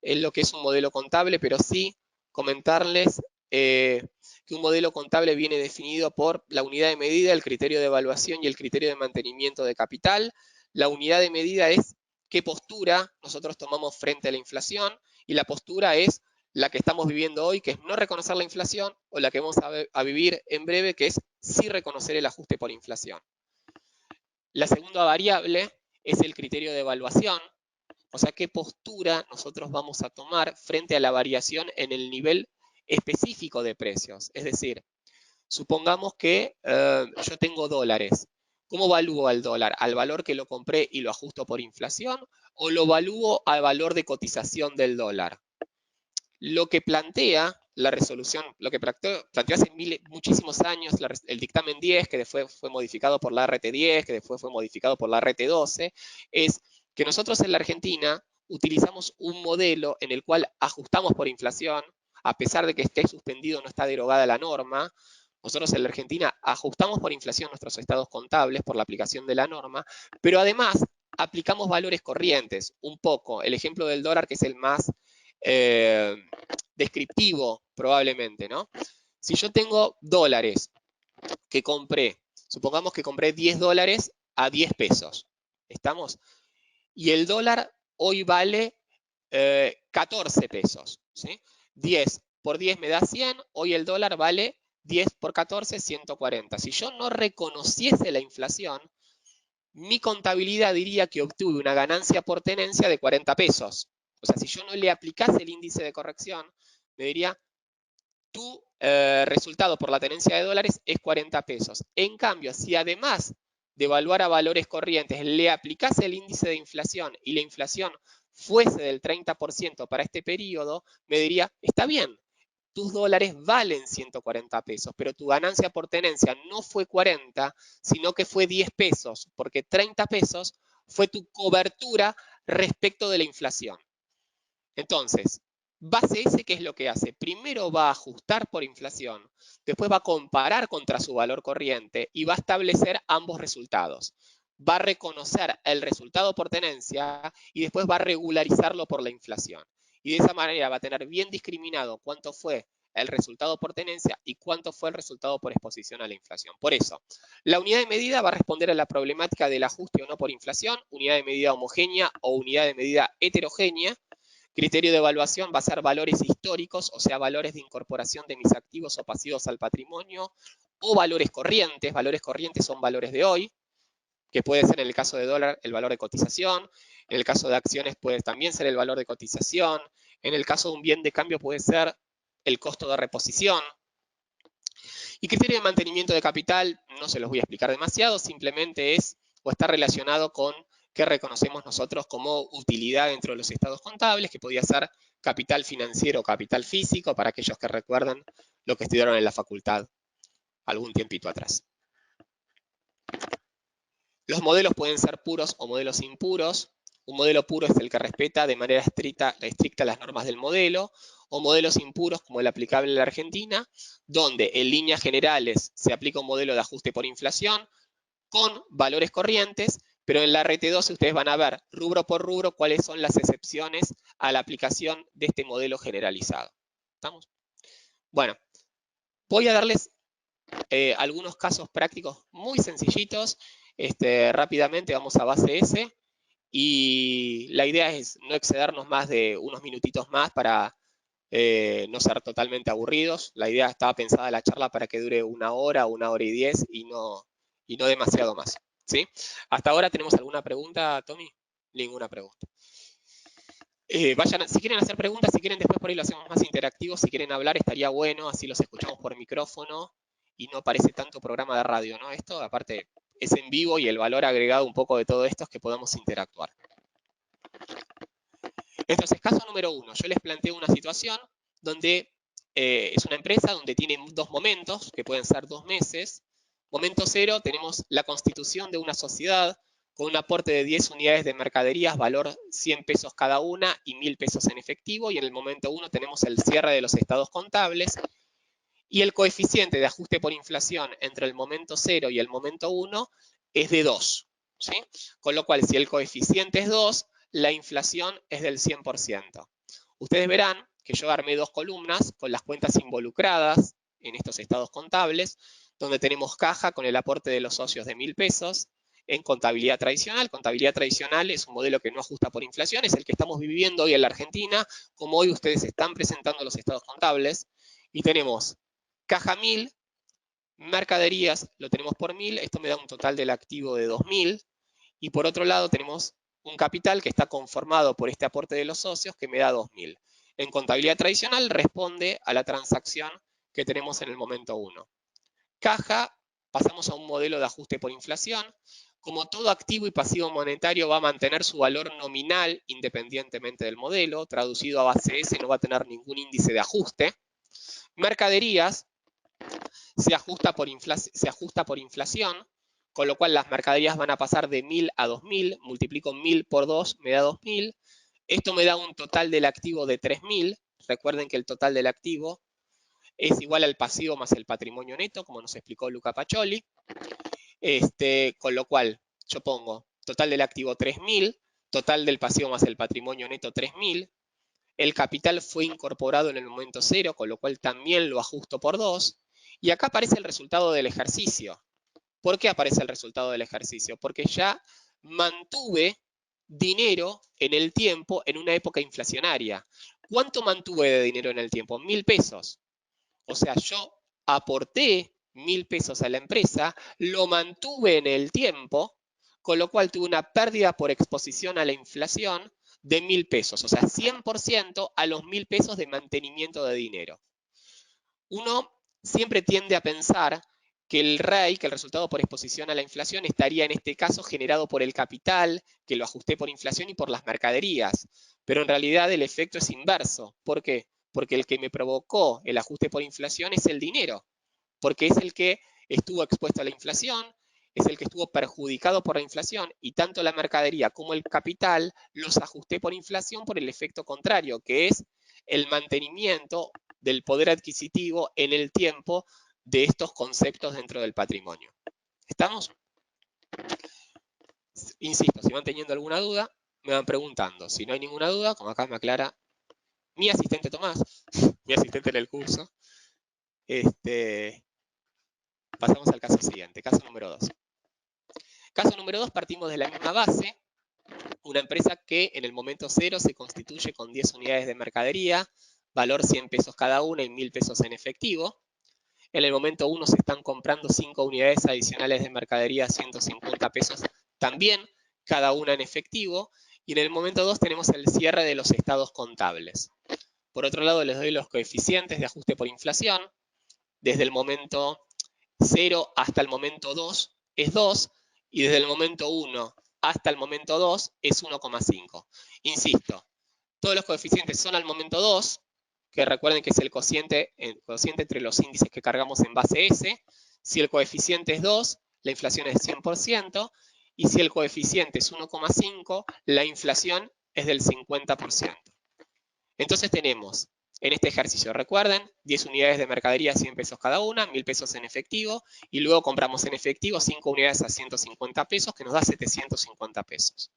en lo que es un modelo contable, pero sí comentarles que un modelo contable viene definido por la unidad de medida, el criterio de evaluación y el criterio de mantenimiento de capital. La unidad de medida es qué postura nosotros tomamos frente a la inflación y la postura es la que estamos viviendo hoy, que es no reconocer la inflación, o la que vamos a vivir en breve, que es sí reconocer el ajuste por inflación. La segunda variable es el criterio de evaluación, o sea, qué postura nosotros vamos a tomar frente a la variación en el nivel específico de precios. Es decir, supongamos que yo tengo dólares. ¿Cómo evalúo al dólar? ¿Al valor que lo compré y lo ajusto por inflación? ¿O lo evalúo al valor de cotización del dólar? Lo que plantea la resolución, lo que planteó hace muchísimos años el dictamen 10, que después fue modificado por la RT10, que después fue modificado por la RT12, es que nosotros en la Argentina utilizamos un modelo en el cual ajustamos por inflación, a pesar de que esté suspendido, no está derogada la norma. Nosotros en la Argentina ajustamos por inflación nuestros estados contables por la aplicación de la norma, pero además aplicamos valores corrientes, un poco. El ejemplo del dólar, que es el más descriptivo probablemente, ¿no? Si yo tengo dólares que compré, supongamos que compré 10 dólares a 10 pesos, ¿estamos? Y el dólar hoy vale 14 pesos, ¿sí? 10 por 10 me da 100, hoy el dólar vale 10 por 14, 140. Si yo no reconociese la inflación, mi contabilidad diría que obtuve una ganancia por tenencia de 40 pesos. O sea, si yo no le aplicase el índice de corrección, me diría, tu resultado por la tenencia de dólares es 40 pesos. En cambio, si además de evaluar a valores corrientes le aplicase el índice de inflación y la inflación fuese del 30% para este periodo, me diría, está bien, tus dólares valen 140 pesos, pero tu ganancia por tenencia no fue 40, sino que fue 10 pesos, porque 30 pesos fue tu cobertura respecto de la inflación. Entonces, base S, ¿qué es lo que hace? Primero va a ajustar por inflación, después va a comparar contra su valor corriente y va a establecer ambos resultados. Va a reconocer el resultado por tenencia y después va a regularizarlo por la inflación. Y de esa manera va a tener bien discriminado cuánto fue el resultado por tenencia y cuánto fue el resultado por exposición a la inflación. Por eso, la unidad de medida va a responder a la problemática del ajuste o no por inflación, unidad de medida homogénea o unidad de medida heterogénea. Criterio de evaluación va a ser valores históricos, o sea, valores de incorporación de mis activos o pasivos al patrimonio, o valores corrientes. Valores corrientes son valores de hoy, que puede ser en el caso de dólar el valor de cotización, en el caso de acciones puede también ser el valor de cotización, en el caso de un bien de cambio puede ser el costo de reposición. Y criterio de mantenimiento de capital, no se los voy a explicar demasiado, simplemente es o está relacionado con qué reconocemos nosotros como utilidad dentro de los estados contables, que podía ser capital financiero o capital físico, para aquellos que recuerdan lo que estudiaron en la facultad algún tiempito atrás. Los modelos pueden ser puros o modelos impuros. Un modelo puro es el que respeta de manera estricta las normas del modelo, o modelos impuros como el aplicable en la Argentina, donde en líneas generales se aplica un modelo de ajuste por inflación con valores corrientes, pero en la RT12 ustedes van a ver rubro por rubro cuáles son las excepciones a la aplicación de este modelo generalizado. ¿Estamos? Bueno, voy a darles algunos casos prácticos muy sencillitos. Rápidamente vamos a base S y la idea es no excedernos más de unos minutitos más para no ser totalmente aburridos. La idea estaba pensada la charla para que dure 1 hora, 1 hora y 10 y no demasiado más. ¿Sí? ¿Hasta ahora tenemos alguna pregunta, Tommy? Ninguna pregunta. Vayan, si quieren hacer preguntas, si quieren después por ahí lo hacemos más interactivo, si quieren hablar estaría bueno, así los escuchamos por micrófono y no parece tanto programa de radio, ¿no? Esto aparte es en vivo y el valor agregado un poco de todo esto es que podamos interactuar. Entonces, caso número 1, yo les planteo una situación donde es una empresa donde tiene dos momentos, que pueden ser 2 meses. Momento 0, tenemos la constitución de una sociedad con un aporte de 10 unidades de mercaderías, valor 100 pesos cada una y 1000 pesos en efectivo. Y en el momento 1 tenemos el cierre de los estados contables. Y el coeficiente de ajuste por inflación entre el momento 0 y el momento 1 es de 2. ¿Sí? Con lo cual, si el coeficiente es 2, la inflación es del 100%. Ustedes verán que yo armé 2 columnas con las cuentas involucradas en estos estados contables, donde tenemos caja con el aporte de los socios de 1000 pesos en contabilidad tradicional. Contabilidad tradicional es un modelo que no ajusta por inflación, es el que estamos viviendo hoy en la Argentina, como hoy ustedes están presentando los estados contables. Y tenemos caja 1000, mercaderías lo tenemos por 1000, esto me da un total del activo de 2000. Y por otro lado tenemos un capital que está conformado por este aporte de los socios que me da 2000. En contabilidad tradicional responde a la transacción que tenemos en el momento 1. Caja, pasamos a un modelo de ajuste por inflación. Como todo activo y pasivo monetario va a mantener su valor nominal independientemente del modelo, traducido a base S no va a tener ningún índice de ajuste. Mercaderías se ajusta por inflación, con lo cual las mercaderías van a pasar de 1000 a 2000, multiplico 1000 por 2, me da 2000. Esto me da un total del activo de 3000. Recuerden que el total del activo es igual al pasivo más el patrimonio neto, como nos explicó Luca Pacioli. Con lo cual yo pongo total del activo 3000, total del pasivo más el patrimonio neto 3000. El capital fue incorporado en el momento 0, con lo cual también lo ajusto por 2. Y acá aparece el resultado del ejercicio. ¿Por qué aparece el resultado del ejercicio? Porque ya mantuve dinero en el tiempo en una época inflacionaria. ¿Cuánto mantuve de dinero en el tiempo? 1.000 pesos. O sea, yo aporté 1.000 pesos a la empresa, lo mantuve en el tiempo, con lo cual tuve una pérdida por exposición a la inflación de 1.000 pesos. O sea, 100% a los 1.000 pesos de mantenimiento de dinero. Uno siempre tiende a pensar que el REI, que el resultado por exposición a la inflación, estaría en este caso generado por el capital, que lo ajusté por inflación y por las mercaderías. Pero en realidad el efecto es inverso. ¿Por qué? Porque el que me provocó el ajuste por inflación es el dinero, porque es el que estuvo expuesto a la inflación, es el que estuvo perjudicado por la inflación, y tanto la mercadería como el capital los ajusté por inflación por el efecto contrario, que es el mantenimiento del poder adquisitivo en el tiempo de estos conceptos dentro del patrimonio. ¿Estamos? Insisto, si van teniendo alguna duda, me van preguntando. Si no hay ninguna duda, como acá me aclara mi asistente Tomás, mi asistente en el curso, pasamos al caso siguiente, caso número 2. Caso número 2, partimos de la misma base. Una empresa que en el momento 0 se constituye con 10 unidades de mercadería, valor 100 pesos cada una y 1.000 pesos en efectivo. En el momento 1 se están comprando 5 unidades adicionales de mercadería, 150 pesos también, cada una en efectivo. Y en el momento 2 tenemos el cierre de los estados contables. Por otro lado, les doy los coeficientes de ajuste por inflación. Desde el momento 0 hasta el momento 2 es 2, y desde el momento 1 hasta el momento 2 es 1,5. Insisto, todos los coeficientes son al momento 2, que recuerden que es el cociente entre los índices que cargamos en base S. Si el coeficiente es 2, la inflación es 100%, y si el coeficiente es 1,5, la inflación es del 50%. Entonces tenemos en este ejercicio, recuerden, 10 unidades de mercadería, 100 pesos cada una, 1.000 pesos en efectivo, y luego compramos en efectivo 5 unidades a 150 pesos, que nos da 750 pesos.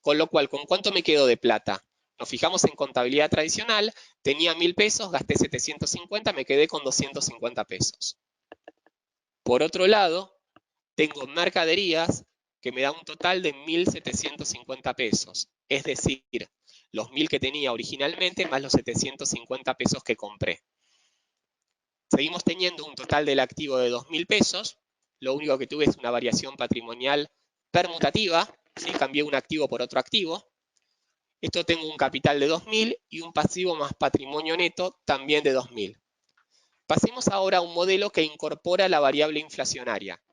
Con lo cual, ¿con cuánto me quedo de plata? Nos fijamos en contabilidad tradicional, tenía 1.000 pesos, gasté 750, me quedé con 250 pesos. Por otro lado, tengo mercaderías que me da un total de 1.750 pesos. Es decir, los 1.000 que tenía originalmente más los 750 pesos que compré. Seguimos teniendo un total del activo de 2.000 pesos. Lo único que tuve es una variación patrimonial permutativa. ¿Sí? Cambié un activo por otro activo. Esto tengo un capital de 2.000 y un pasivo más patrimonio neto también de 2.000. Pasemos ahora a un modelo que incorpora la variable inflacionaria.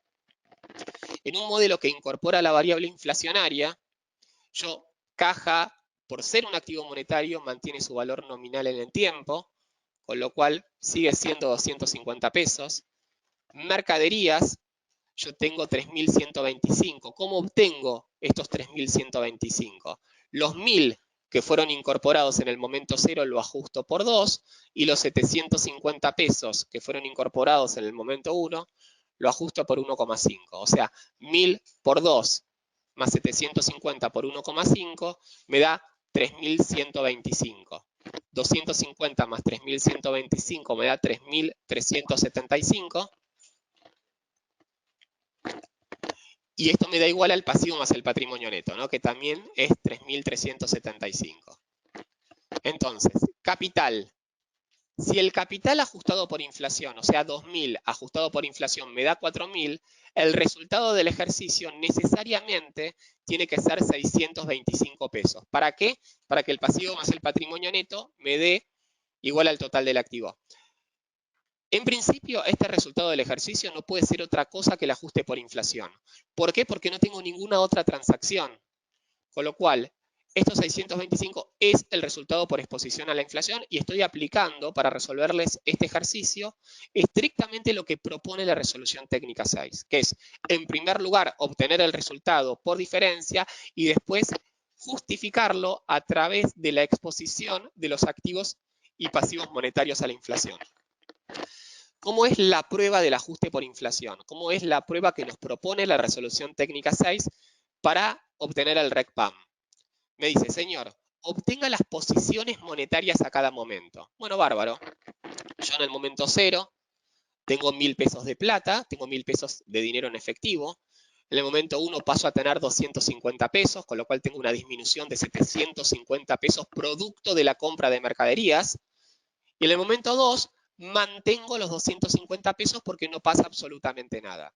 En un modelo que incorpora la variable inflacionaria, yo, caja, por ser un activo monetario, mantiene su valor nominal en el tiempo, con lo cual sigue siendo 250 pesos. Mercaderías, yo tengo 3.125. ¿Cómo obtengo estos 3.125? Los 1.000 que fueron incorporados en el momento 0 lo ajusto por 2, y los 750 pesos que fueron incorporados en el momento 1 lo ajusto por 1,5. O sea, 1.000 por 2 más 750 por 1,5 me da 3.125. 250 más 3.125 me da 3.375. Y esto me da igual al pasivo más el patrimonio neto, ¿no? Que también es 3.375. Entonces, capital. Si el capital ajustado por inflación, o sea, 2.000 ajustado por inflación me da 4.000, el resultado del ejercicio necesariamente tiene que ser 625 pesos. ¿Para qué? Para que el pasivo más el patrimonio neto me dé igual al total del activo. En principio, este resultado del ejercicio no puede ser otra cosa que el ajuste por inflación. ¿Por qué? Porque no tengo ninguna otra transacción. Con lo cual, estos 625 es el resultado por exposición a la inflación, y estoy aplicando para resolverles este ejercicio estrictamente lo que propone la resolución técnica 6, que es, en primer lugar, obtener el resultado por diferencia y después justificarlo a través de la exposición de los activos y pasivos monetarios a la inflación. ¿Cómo es la prueba del ajuste por inflación? ¿Cómo es la prueba que nos propone la resolución técnica 6 para obtener el RECPAM? Me dice, señor, obtenga las posiciones monetarias a cada momento. Bueno, bárbaro. Yo en el momento 0 tengo 1.000 pesos de plata, tengo 1.000 pesos de dinero en efectivo. En el momento 1 paso a tener 250 pesos, con lo cual tengo una disminución de 750 pesos producto de la compra de mercaderías. Y en el momento 2 mantengo los 250 pesos porque no pasa absolutamente nada.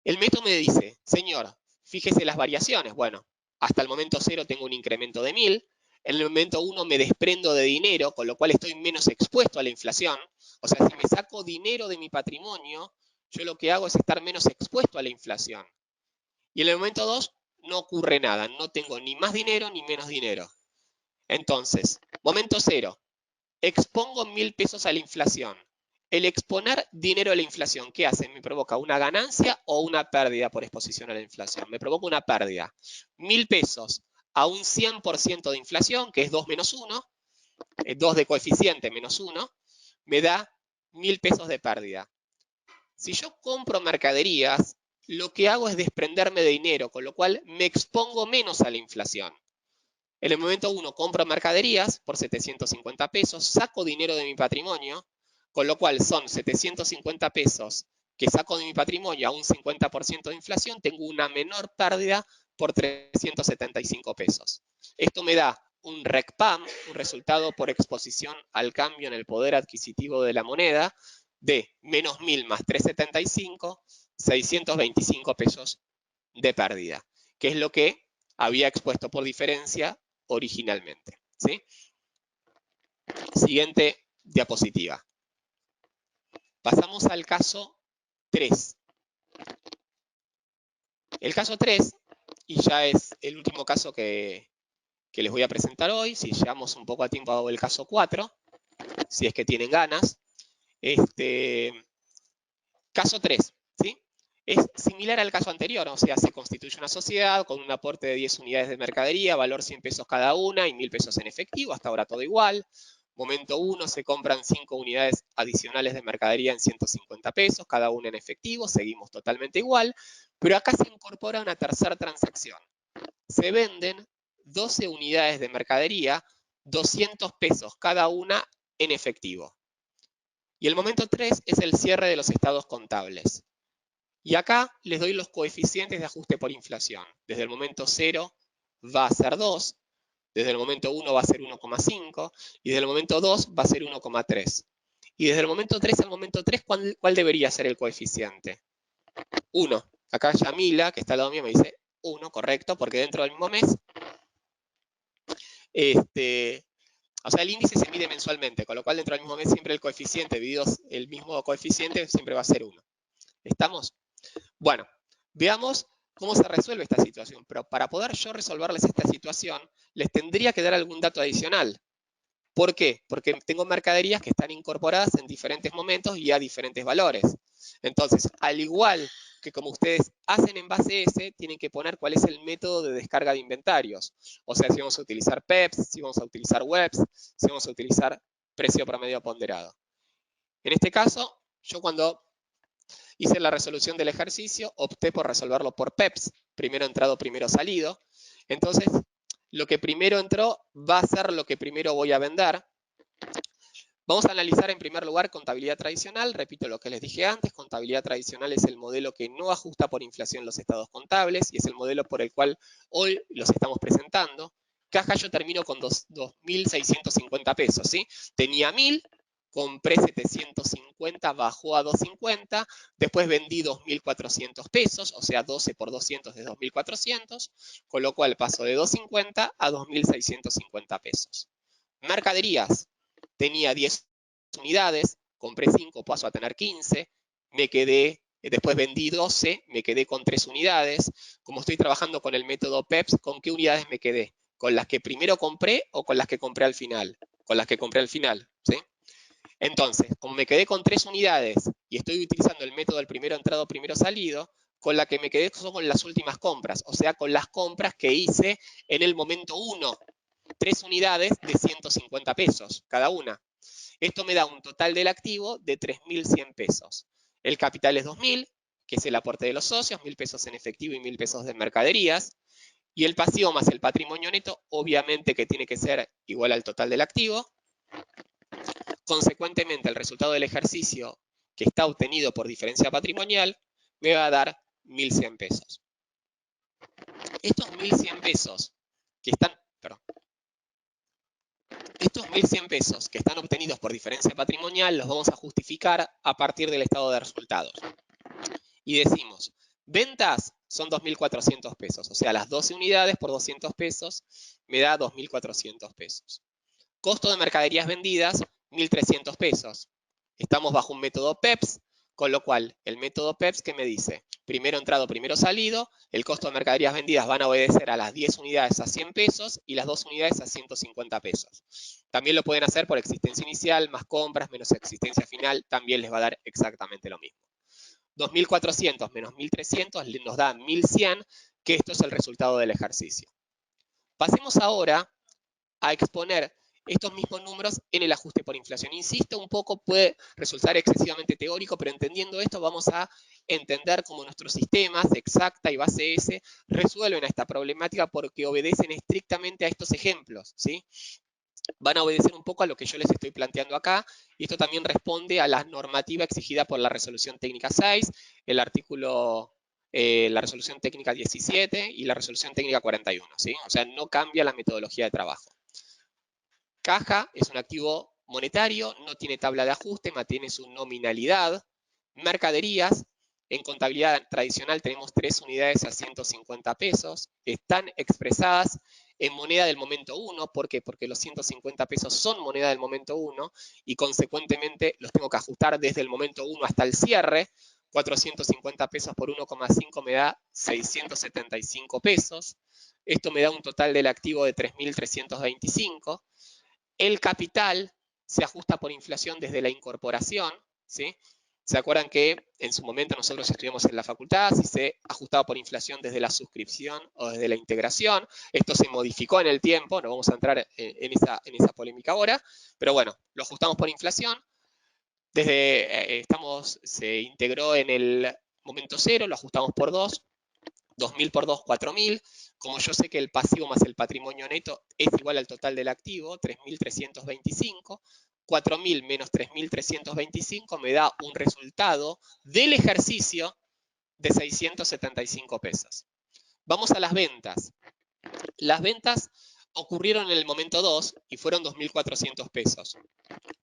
El método me dice, señor, fíjese las variaciones. Bueno, hasta el momento 0 tengo un incremento de 1.000. En el momento 1 me desprendo de dinero, con lo cual estoy menos expuesto a la inflación. O sea, si me saco dinero de mi patrimonio, yo lo que hago es estar menos expuesto a la inflación. Y en el momento 2 no ocurre nada, no tengo ni más dinero ni menos dinero. Entonces, momento 0, expongo 1.000 pesos a la inflación. El exponer dinero a la inflación, ¿qué hace? ¿Me provoca una ganancia o una pérdida por exposición a la inflación? Me provoca una pérdida. 1.000 pesos a un 100% de inflación, que es 2 menos 1, 2 de coeficiente menos 1, me da 1.000 pesos de pérdida. Si yo compro mercaderías, lo que hago es desprenderme de dinero, con lo cual me expongo menos a la inflación. En el momento 1 compro mercaderías por 750 pesos, saco dinero de mi patrimonio, con lo cual son 750 pesos que saco de mi patrimonio a un 50% de inflación, tengo una menor pérdida por 375 pesos. Esto me da un RECPAM, un resultado por exposición al cambio en el poder adquisitivo de la moneda, de menos 1.000 más 375, 625 pesos de pérdida, que es lo que había expuesto por diferencia originalmente. ¿Sí? Siguiente diapositiva. Pasamos al caso 3. El caso 3, y ya es el último caso que les voy a presentar hoy, si llegamos un poco a tiempo hago el caso 4, si es que tienen ganas. Caso 3, ¿sí? Es similar al caso anterior, o sea, se constituye una sociedad con un aporte de 10 unidades de mercadería, valor 100 pesos cada una y 1.000 pesos en efectivo, hasta ahora todo igual. Momento 1, se compran 5 unidades adicionales de mercadería en 150 pesos, cada una en efectivo, seguimos totalmente igual, pero acá se incorpora una tercera transacción. Se venden 12 unidades de mercadería, 200 pesos cada una en efectivo. Y el momento 3 es el cierre de los estados contables. Y acá les doy los coeficientes de ajuste por inflación. Desde el momento 0 va a ser 2, desde el momento 1 va a ser 1,5 y desde el momento 2 va a ser 1,3. Y desde el momento 3 al momento 3, ¿cuál debería ser el coeficiente? 1. Acá Yamila, que está al lado mío, me dice 1, correcto, porque dentro del mismo mes, o sea, el índice se mide mensualmente, con lo cual dentro del mismo mes siempre el coeficiente dividido el mismo coeficiente siempre va a ser 1. ¿Estamos? Bueno, veamos cómo se resuelve esta situación. Pero para poder yo resolverles esta situación, les tendría que dar algún dato adicional. ¿Por qué? Porque tengo mercaderías que están incorporadas en diferentes momentos y a diferentes valores. Entonces, al igual que como ustedes hacen en base S, tienen que poner cuál es el método de descarga de inventarios. O sea, si vamos a utilizar PEPs, si vamos a utilizar WEPs, si vamos a utilizar precio promedio ponderado. En este caso, yo cuando hice la resolución del ejercicio, opté por resolverlo por PEPs, primero entrado, primero salido. Entonces, lo que primero entró va a ser lo que primero voy a vender. Vamos a analizar en primer lugar contabilidad tradicional. Repito lo que les dije antes, contabilidad tradicional es el modelo que no ajusta por inflación los estados contables y es el modelo por el cual hoy los estamos presentando. Caja yo termino con 2.650 pesos, ¿sí? Tenía 1.000, compré 750, bajó a 250, después vendí 2.400 pesos, o sea 12 por 200 es 2.400, con lo cual paso de 250 a 2.650 pesos. Mercaderías, tenía 10 unidades, compré 5, paso a tener 15, me quedé, después vendí 12, me quedé con 3 unidades. Como estoy trabajando con el método PEPS, ¿con qué unidades me quedé? ¿Con las que primero compré o con las que compré al final? Con las que compré al final, ¿sí? Entonces, como me quedé con 3 unidades y estoy utilizando el método del primero entrado, primero salido, con la que me quedé son con las últimas compras, o sea, con las compras que hice en el momento 1. 3 unidades de 150 pesos cada una. Esto me da un total del activo de 3.100 pesos. El capital es 2.000, que es el aporte de los socios, 1.000 pesos en efectivo y 1.000 pesos de mercaderías. Y el pasivo más el patrimonio neto, obviamente que tiene que ser igual al total del activo. Consecuentemente, el resultado del ejercicio que está obtenido por diferencia patrimonial me va a dar 1.100 pesos. Estos 1.100 pesos que están, perdón, estos 1.100 pesos que están obtenidos por diferencia patrimonial los vamos a justificar a partir del estado de resultados. Y decimos, ventas son 2.400 pesos, o sea, las 12 unidades por 200 pesos me da 2.400 pesos. Costo de mercaderías vendidas, 1.300 pesos. Estamos bajo un método PEPS, con lo cual el método PEPS, ¿qué me dice? Primero entrado, primero salido, el costo de mercaderías vendidas van a obedecer a las 10 unidades a 100 pesos y las 2 unidades a 150 pesos. También lo pueden hacer por existencia inicial, más compras, menos existencia final, también les va a dar exactamente lo mismo. 2.400 menos 1.300 nos da 1.100, que esto es el resultado del ejercicio. Pasemos ahora a exponer estos mismos números en el ajuste por inflación. Insisto, un poco puede resultar excesivamente teórico, pero entendiendo esto vamos a entender cómo nuestros sistemas, Exacta y Base S, resuelven esta problemática porque obedecen estrictamente a estos ejemplos, ¿sí? Van a obedecer un poco a lo que yo les estoy planteando acá, y esto también responde a la normativa exigida por la resolución técnica 6, el artículo, la resolución técnica 17 y la resolución técnica 41, ¿sí? O sea, no cambia la metodología de trabajo. Caja es un activo monetario, no tiene tabla de ajuste, mantiene su nominalidad. Mercaderías, en contabilidad tradicional tenemos 3 unidades a 150 pesos, están expresadas en moneda del momento 1, ¿por qué? Porque los 150 pesos son moneda del momento 1 y consecuentemente los tengo que ajustar desde el momento 1 hasta el cierre. 450 pesos por 1,5 me da 675 pesos. Esto me da un total del activo de 3.325. El capital se ajusta por inflación desde la incorporación, ¿sí? ¿Se acuerdan que en su momento nosotros estudiamos en la facultad si se ajustaba por inflación desde la suscripción o desde la integración? Esto se modificó en el tiempo, no vamos a entrar en esa polémica ahora, pero bueno, lo ajustamos por inflación. Se integró en el momento cero, lo ajustamos por 2, 2.000 por 2, 4.000. Como yo sé que el pasivo más el patrimonio neto es igual al total del activo, 3.325, 4.000 menos 3.325 me da un resultado del ejercicio de 675 pesos. Vamos a las ventas. Las ventas ocurrieron en el momento 2 y fueron 2.400 pesos.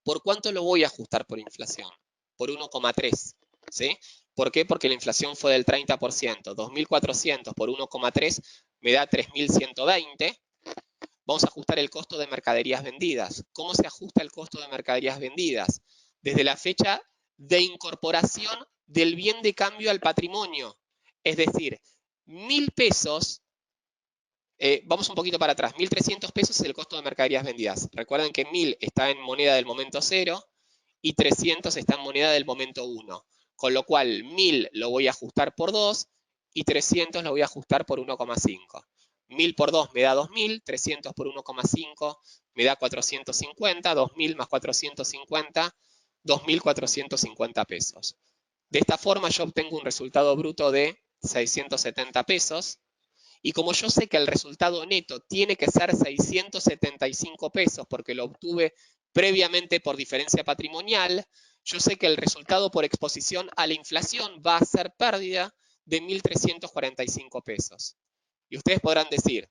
¿Por cuánto lo voy a ajustar por inflación? Por 1,3, ¿sí? ¿Por qué? Porque la inflación fue del 30%. 2.400 por 1,3 me da 3.120. Vamos a ajustar el costo de mercaderías vendidas. ¿Cómo se ajusta el costo de mercaderías vendidas? Desde la fecha de incorporación del bien de cambio al patrimonio. Es decir, 1.000 pesos, vamos un poquito para atrás, 1.300 pesos es el costo de mercaderías vendidas. Recuerden que 1.000 está en moneda del momento 0 y 300 está en moneda del momento 1. Con lo cual 1.000 lo voy a ajustar por 2 y 300 lo voy a ajustar por 1,5. 1.000 por 2 me da 2.000, 300 por 1,5 me da 450, 2.000 más 450, 2.450 pesos. De esta forma yo obtengo un resultado bruto de 670 pesos. Y como yo sé que el resultado neto tiene que ser 675 pesos porque lo obtuve previamente por diferencia patrimonial, yo sé que el resultado por exposición a la inflación va a ser pérdida de 1.345 pesos. Y ustedes podrán decir,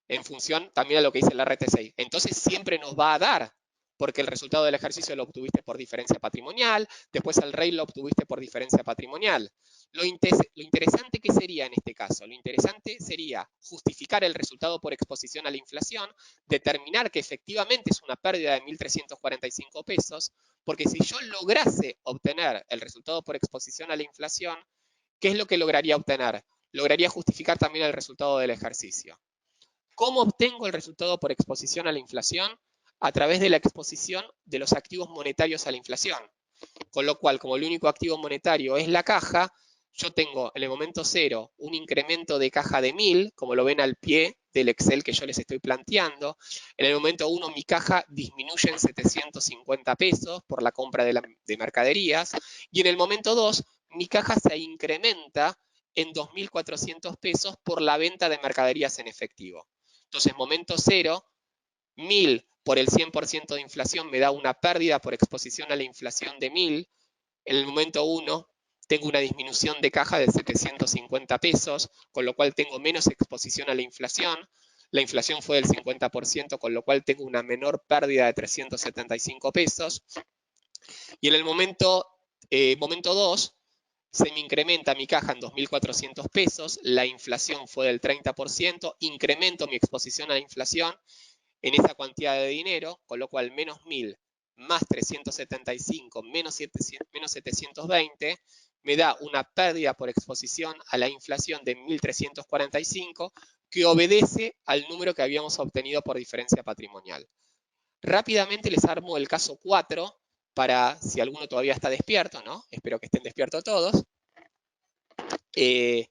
en función también a lo que dice la RT6, entonces siempre nos va a dar, porque el resultado del ejercicio lo obtuviste por diferencia patrimonial, después el REI lo obtuviste por diferencia patrimonial. Lo interesante que sería en este caso, lo interesante sería justificar el resultado por exposición a la inflación, determinar que efectivamente es una pérdida de 1.345 pesos, porque si yo lograse obtener el resultado por exposición a la inflación, ¿qué es lo que lograría obtener? Lograría justificar también el resultado del ejercicio. ¿Cómo obtengo el resultado por exposición a la inflación? A través de la exposición de los activos monetarios a la inflación. Con lo cual, como el único activo monetario es la caja, yo tengo en el momento 0 un incremento de caja de 1.000, como lo ven al pie del Excel que yo les estoy planteando. En el momento 1 mi caja disminuye en 750 pesos por la compra de mercaderías. Y en el momento 2 mi caja se incrementa en 2.400 pesos por la venta de mercaderías en efectivo. Entonces, momento 0, 1.000 por el 100% de inflación me da una pérdida por exposición a la inflación de 1.000. En el momento 1 tengo una disminución de caja de 750 pesos, con lo cual tengo menos exposición a la inflación. La inflación fue del 50%, con lo cual tengo una menor pérdida de 375 pesos. Y en el momento 2 se me incrementa mi caja en 2.400 pesos, la inflación fue del 30%, incremento mi exposición a la inflación en esa cantidad de dinero, con lo cual menos 1.000 más 375 menos 720 me da una pérdida por exposición a la inflación de 1.345 que obedece al número que habíamos obtenido por diferencia patrimonial. Rápidamente les armo el caso 4 para si alguno todavía está despierto, ¿no? Espero que estén despiertos todos. El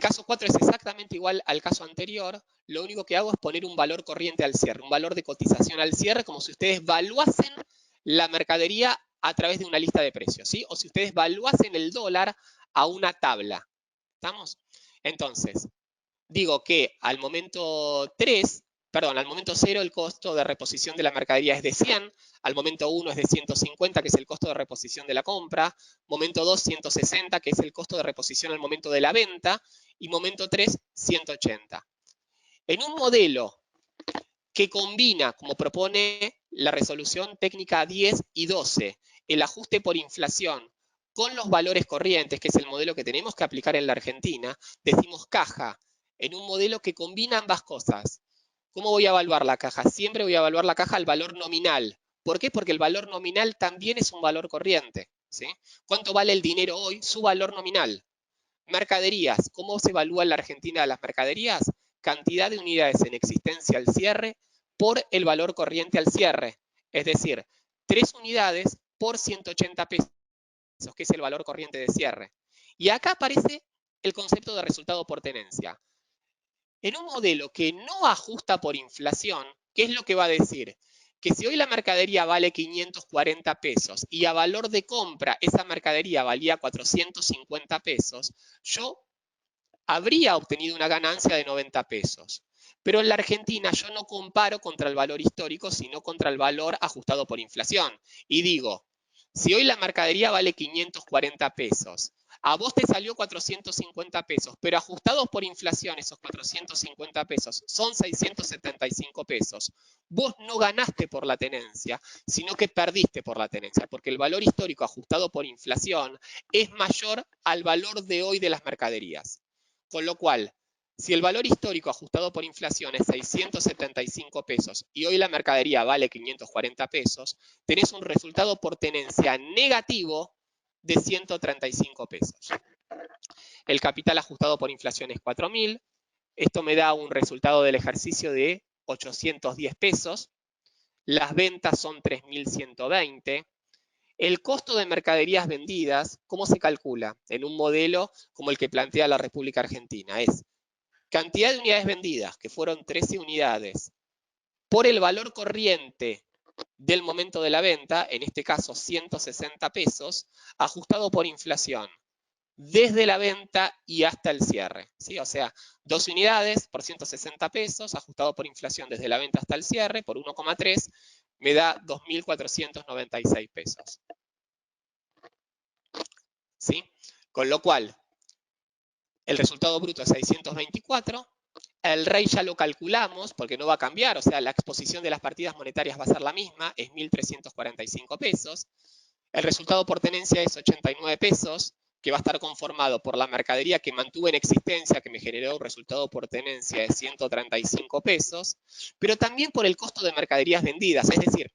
caso 4 es exactamente igual al caso anterior, lo único que hago es poner un valor corriente al cierre, un valor de cotización al cierre, como si ustedes valuasen la mercadería a través de una lista de precios, ¿sí? O si ustedes valuasen el dólar a una tabla, ¿estamos? Entonces, digo que al momento 0 el costo de reposición de la mercadería es de 100, al momento 1 es de 150, que es el costo de reposición de la compra, momento 2, 160, que es el costo de reposición al momento de la venta, y momento 3, 180. En un modelo que combina, como propone la resolución técnica 10 y 12, el ajuste por inflación con los valores corrientes, que es el modelo que tenemos que aplicar en la Argentina, decimos caja, en un modelo que combina ambas cosas. ¿Cómo voy a evaluar la caja? Siempre voy a evaluar la caja al valor nominal. ¿Por qué? Porque el valor nominal también es un valor corriente, ¿sí? ¿Cuánto vale el dinero hoy? Su valor nominal. Mercaderías. ¿Cómo se evalúa en la Argentina las mercaderías? Cantidad de unidades en existencia al cierre por el valor corriente al cierre. Es decir, 3 unidades por 180 pesos, que es el valor corriente de cierre. Y acá aparece el concepto de resultado por tenencia. En un modelo que no ajusta por inflación, ¿qué es lo que va a decir? Que si hoy la mercadería vale 540 pesos y a valor de compra esa mercadería valía 450 pesos, yo habría obtenido una ganancia de 90 pesos. Pero en la Argentina yo no comparo contra el valor histórico, sino contra el valor ajustado por inflación. Y digo, si hoy la mercadería vale 540 pesos, a vos te salió 450 pesos, pero ajustados por inflación esos 450 pesos son 675 pesos. Vos no ganaste por la tenencia, sino que perdiste por la tenencia, porque el valor histórico ajustado por inflación es mayor al valor de hoy de las mercaderías. Con lo cual, si el valor histórico ajustado por inflación es 675 pesos y hoy la mercadería vale 540 pesos, tenés un resultado por tenencia negativo de 135 pesos. El capital ajustado por inflación es 4.000. Esto me da un resultado del ejercicio de 810 pesos. Las ventas son 3.120. El costo de mercaderías vendidas, ¿cómo se calcula? En un modelo como el que plantea la República Argentina. Es cantidad de unidades vendidas, que fueron 13 unidades, por el valor corriente del momento de la venta, en este caso 160 pesos, ajustado por inflación, desde la venta y hasta el cierre, ¿sí? O sea, 2 unidades por 160 pesos, ajustado por inflación desde la venta hasta el cierre, por 1,3, me da 2.496 pesos. ¿Sí? Con lo cual, el resultado bruto es 624. El REI ya lo calculamos porque no va a cambiar, o sea, la exposición de las partidas monetarias va a ser la misma, es 1.345 pesos. El resultado por tenencia es 89 pesos, que va a estar conformado por la mercadería que mantuve en existencia, que me generó un resultado por tenencia de 135 pesos, pero también por el costo de mercaderías vendidas. Es decir,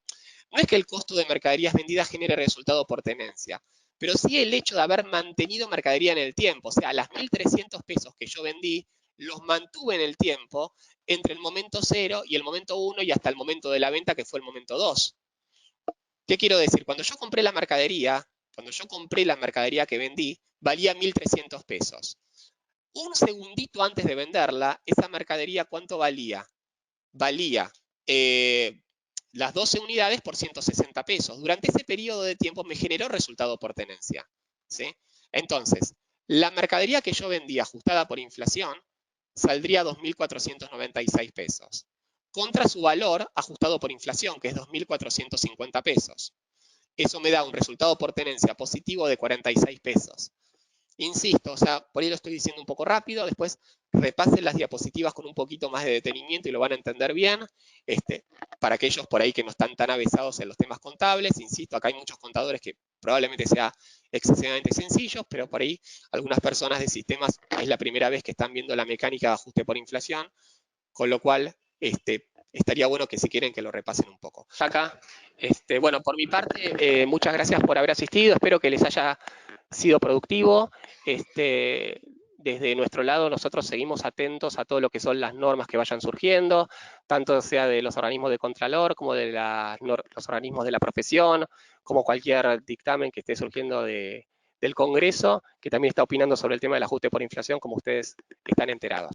no es que el costo de mercaderías vendidas genere resultado por tenencia, pero sí el hecho de haber mantenido mercadería en el tiempo. O sea, las 1.300 pesos que yo vendí, los mantuve en el tiempo entre el momento 0 y el momento 1 y hasta el momento de la venta, que fue el momento 2. ¿Qué quiero decir? Cuando yo compré la mercadería que vendí, valía 1.300 pesos. Un segundito antes de venderla, esa mercadería, ¿cuánto valía? Valía las 12 unidades por 160 pesos. Durante ese periodo de tiempo me generó resultado por tenencia, ¿sí? Entonces, La mercadería que yo vendía ajustada por inflación saldría 2.496 pesos, contra su valor ajustado por inflación, que es 2.450 pesos. Eso me da un resultado por tenencia positivo de 46 pesos. Insisto, o sea, por ahí lo estoy diciendo un poco rápido, después repasen las diapositivas con un poquito más de detenimiento y lo van a entender bien. Para aquellos por ahí que no están tan avesados en los temas contables, insisto, acá hay muchos contadores que probablemente sea excesivamente sencillos, pero por ahí algunas personas de sistemas es la primera vez que están viendo la mecánica de ajuste por inflación, con lo cual estaría bueno que si quieren que lo repasen un poco. Acá, bueno, por mi parte, muchas gracias por haber asistido, espero que les haya sido productivo. Desde nuestro lado nosotros seguimos atentos a todo lo que son las normas que vayan surgiendo, tanto sea de los organismos de Contralor como de los organismos de la profesión, como cualquier dictamen que esté surgiendo del Congreso, que también está opinando sobre el tema del ajuste por inflación, como ustedes están enterados.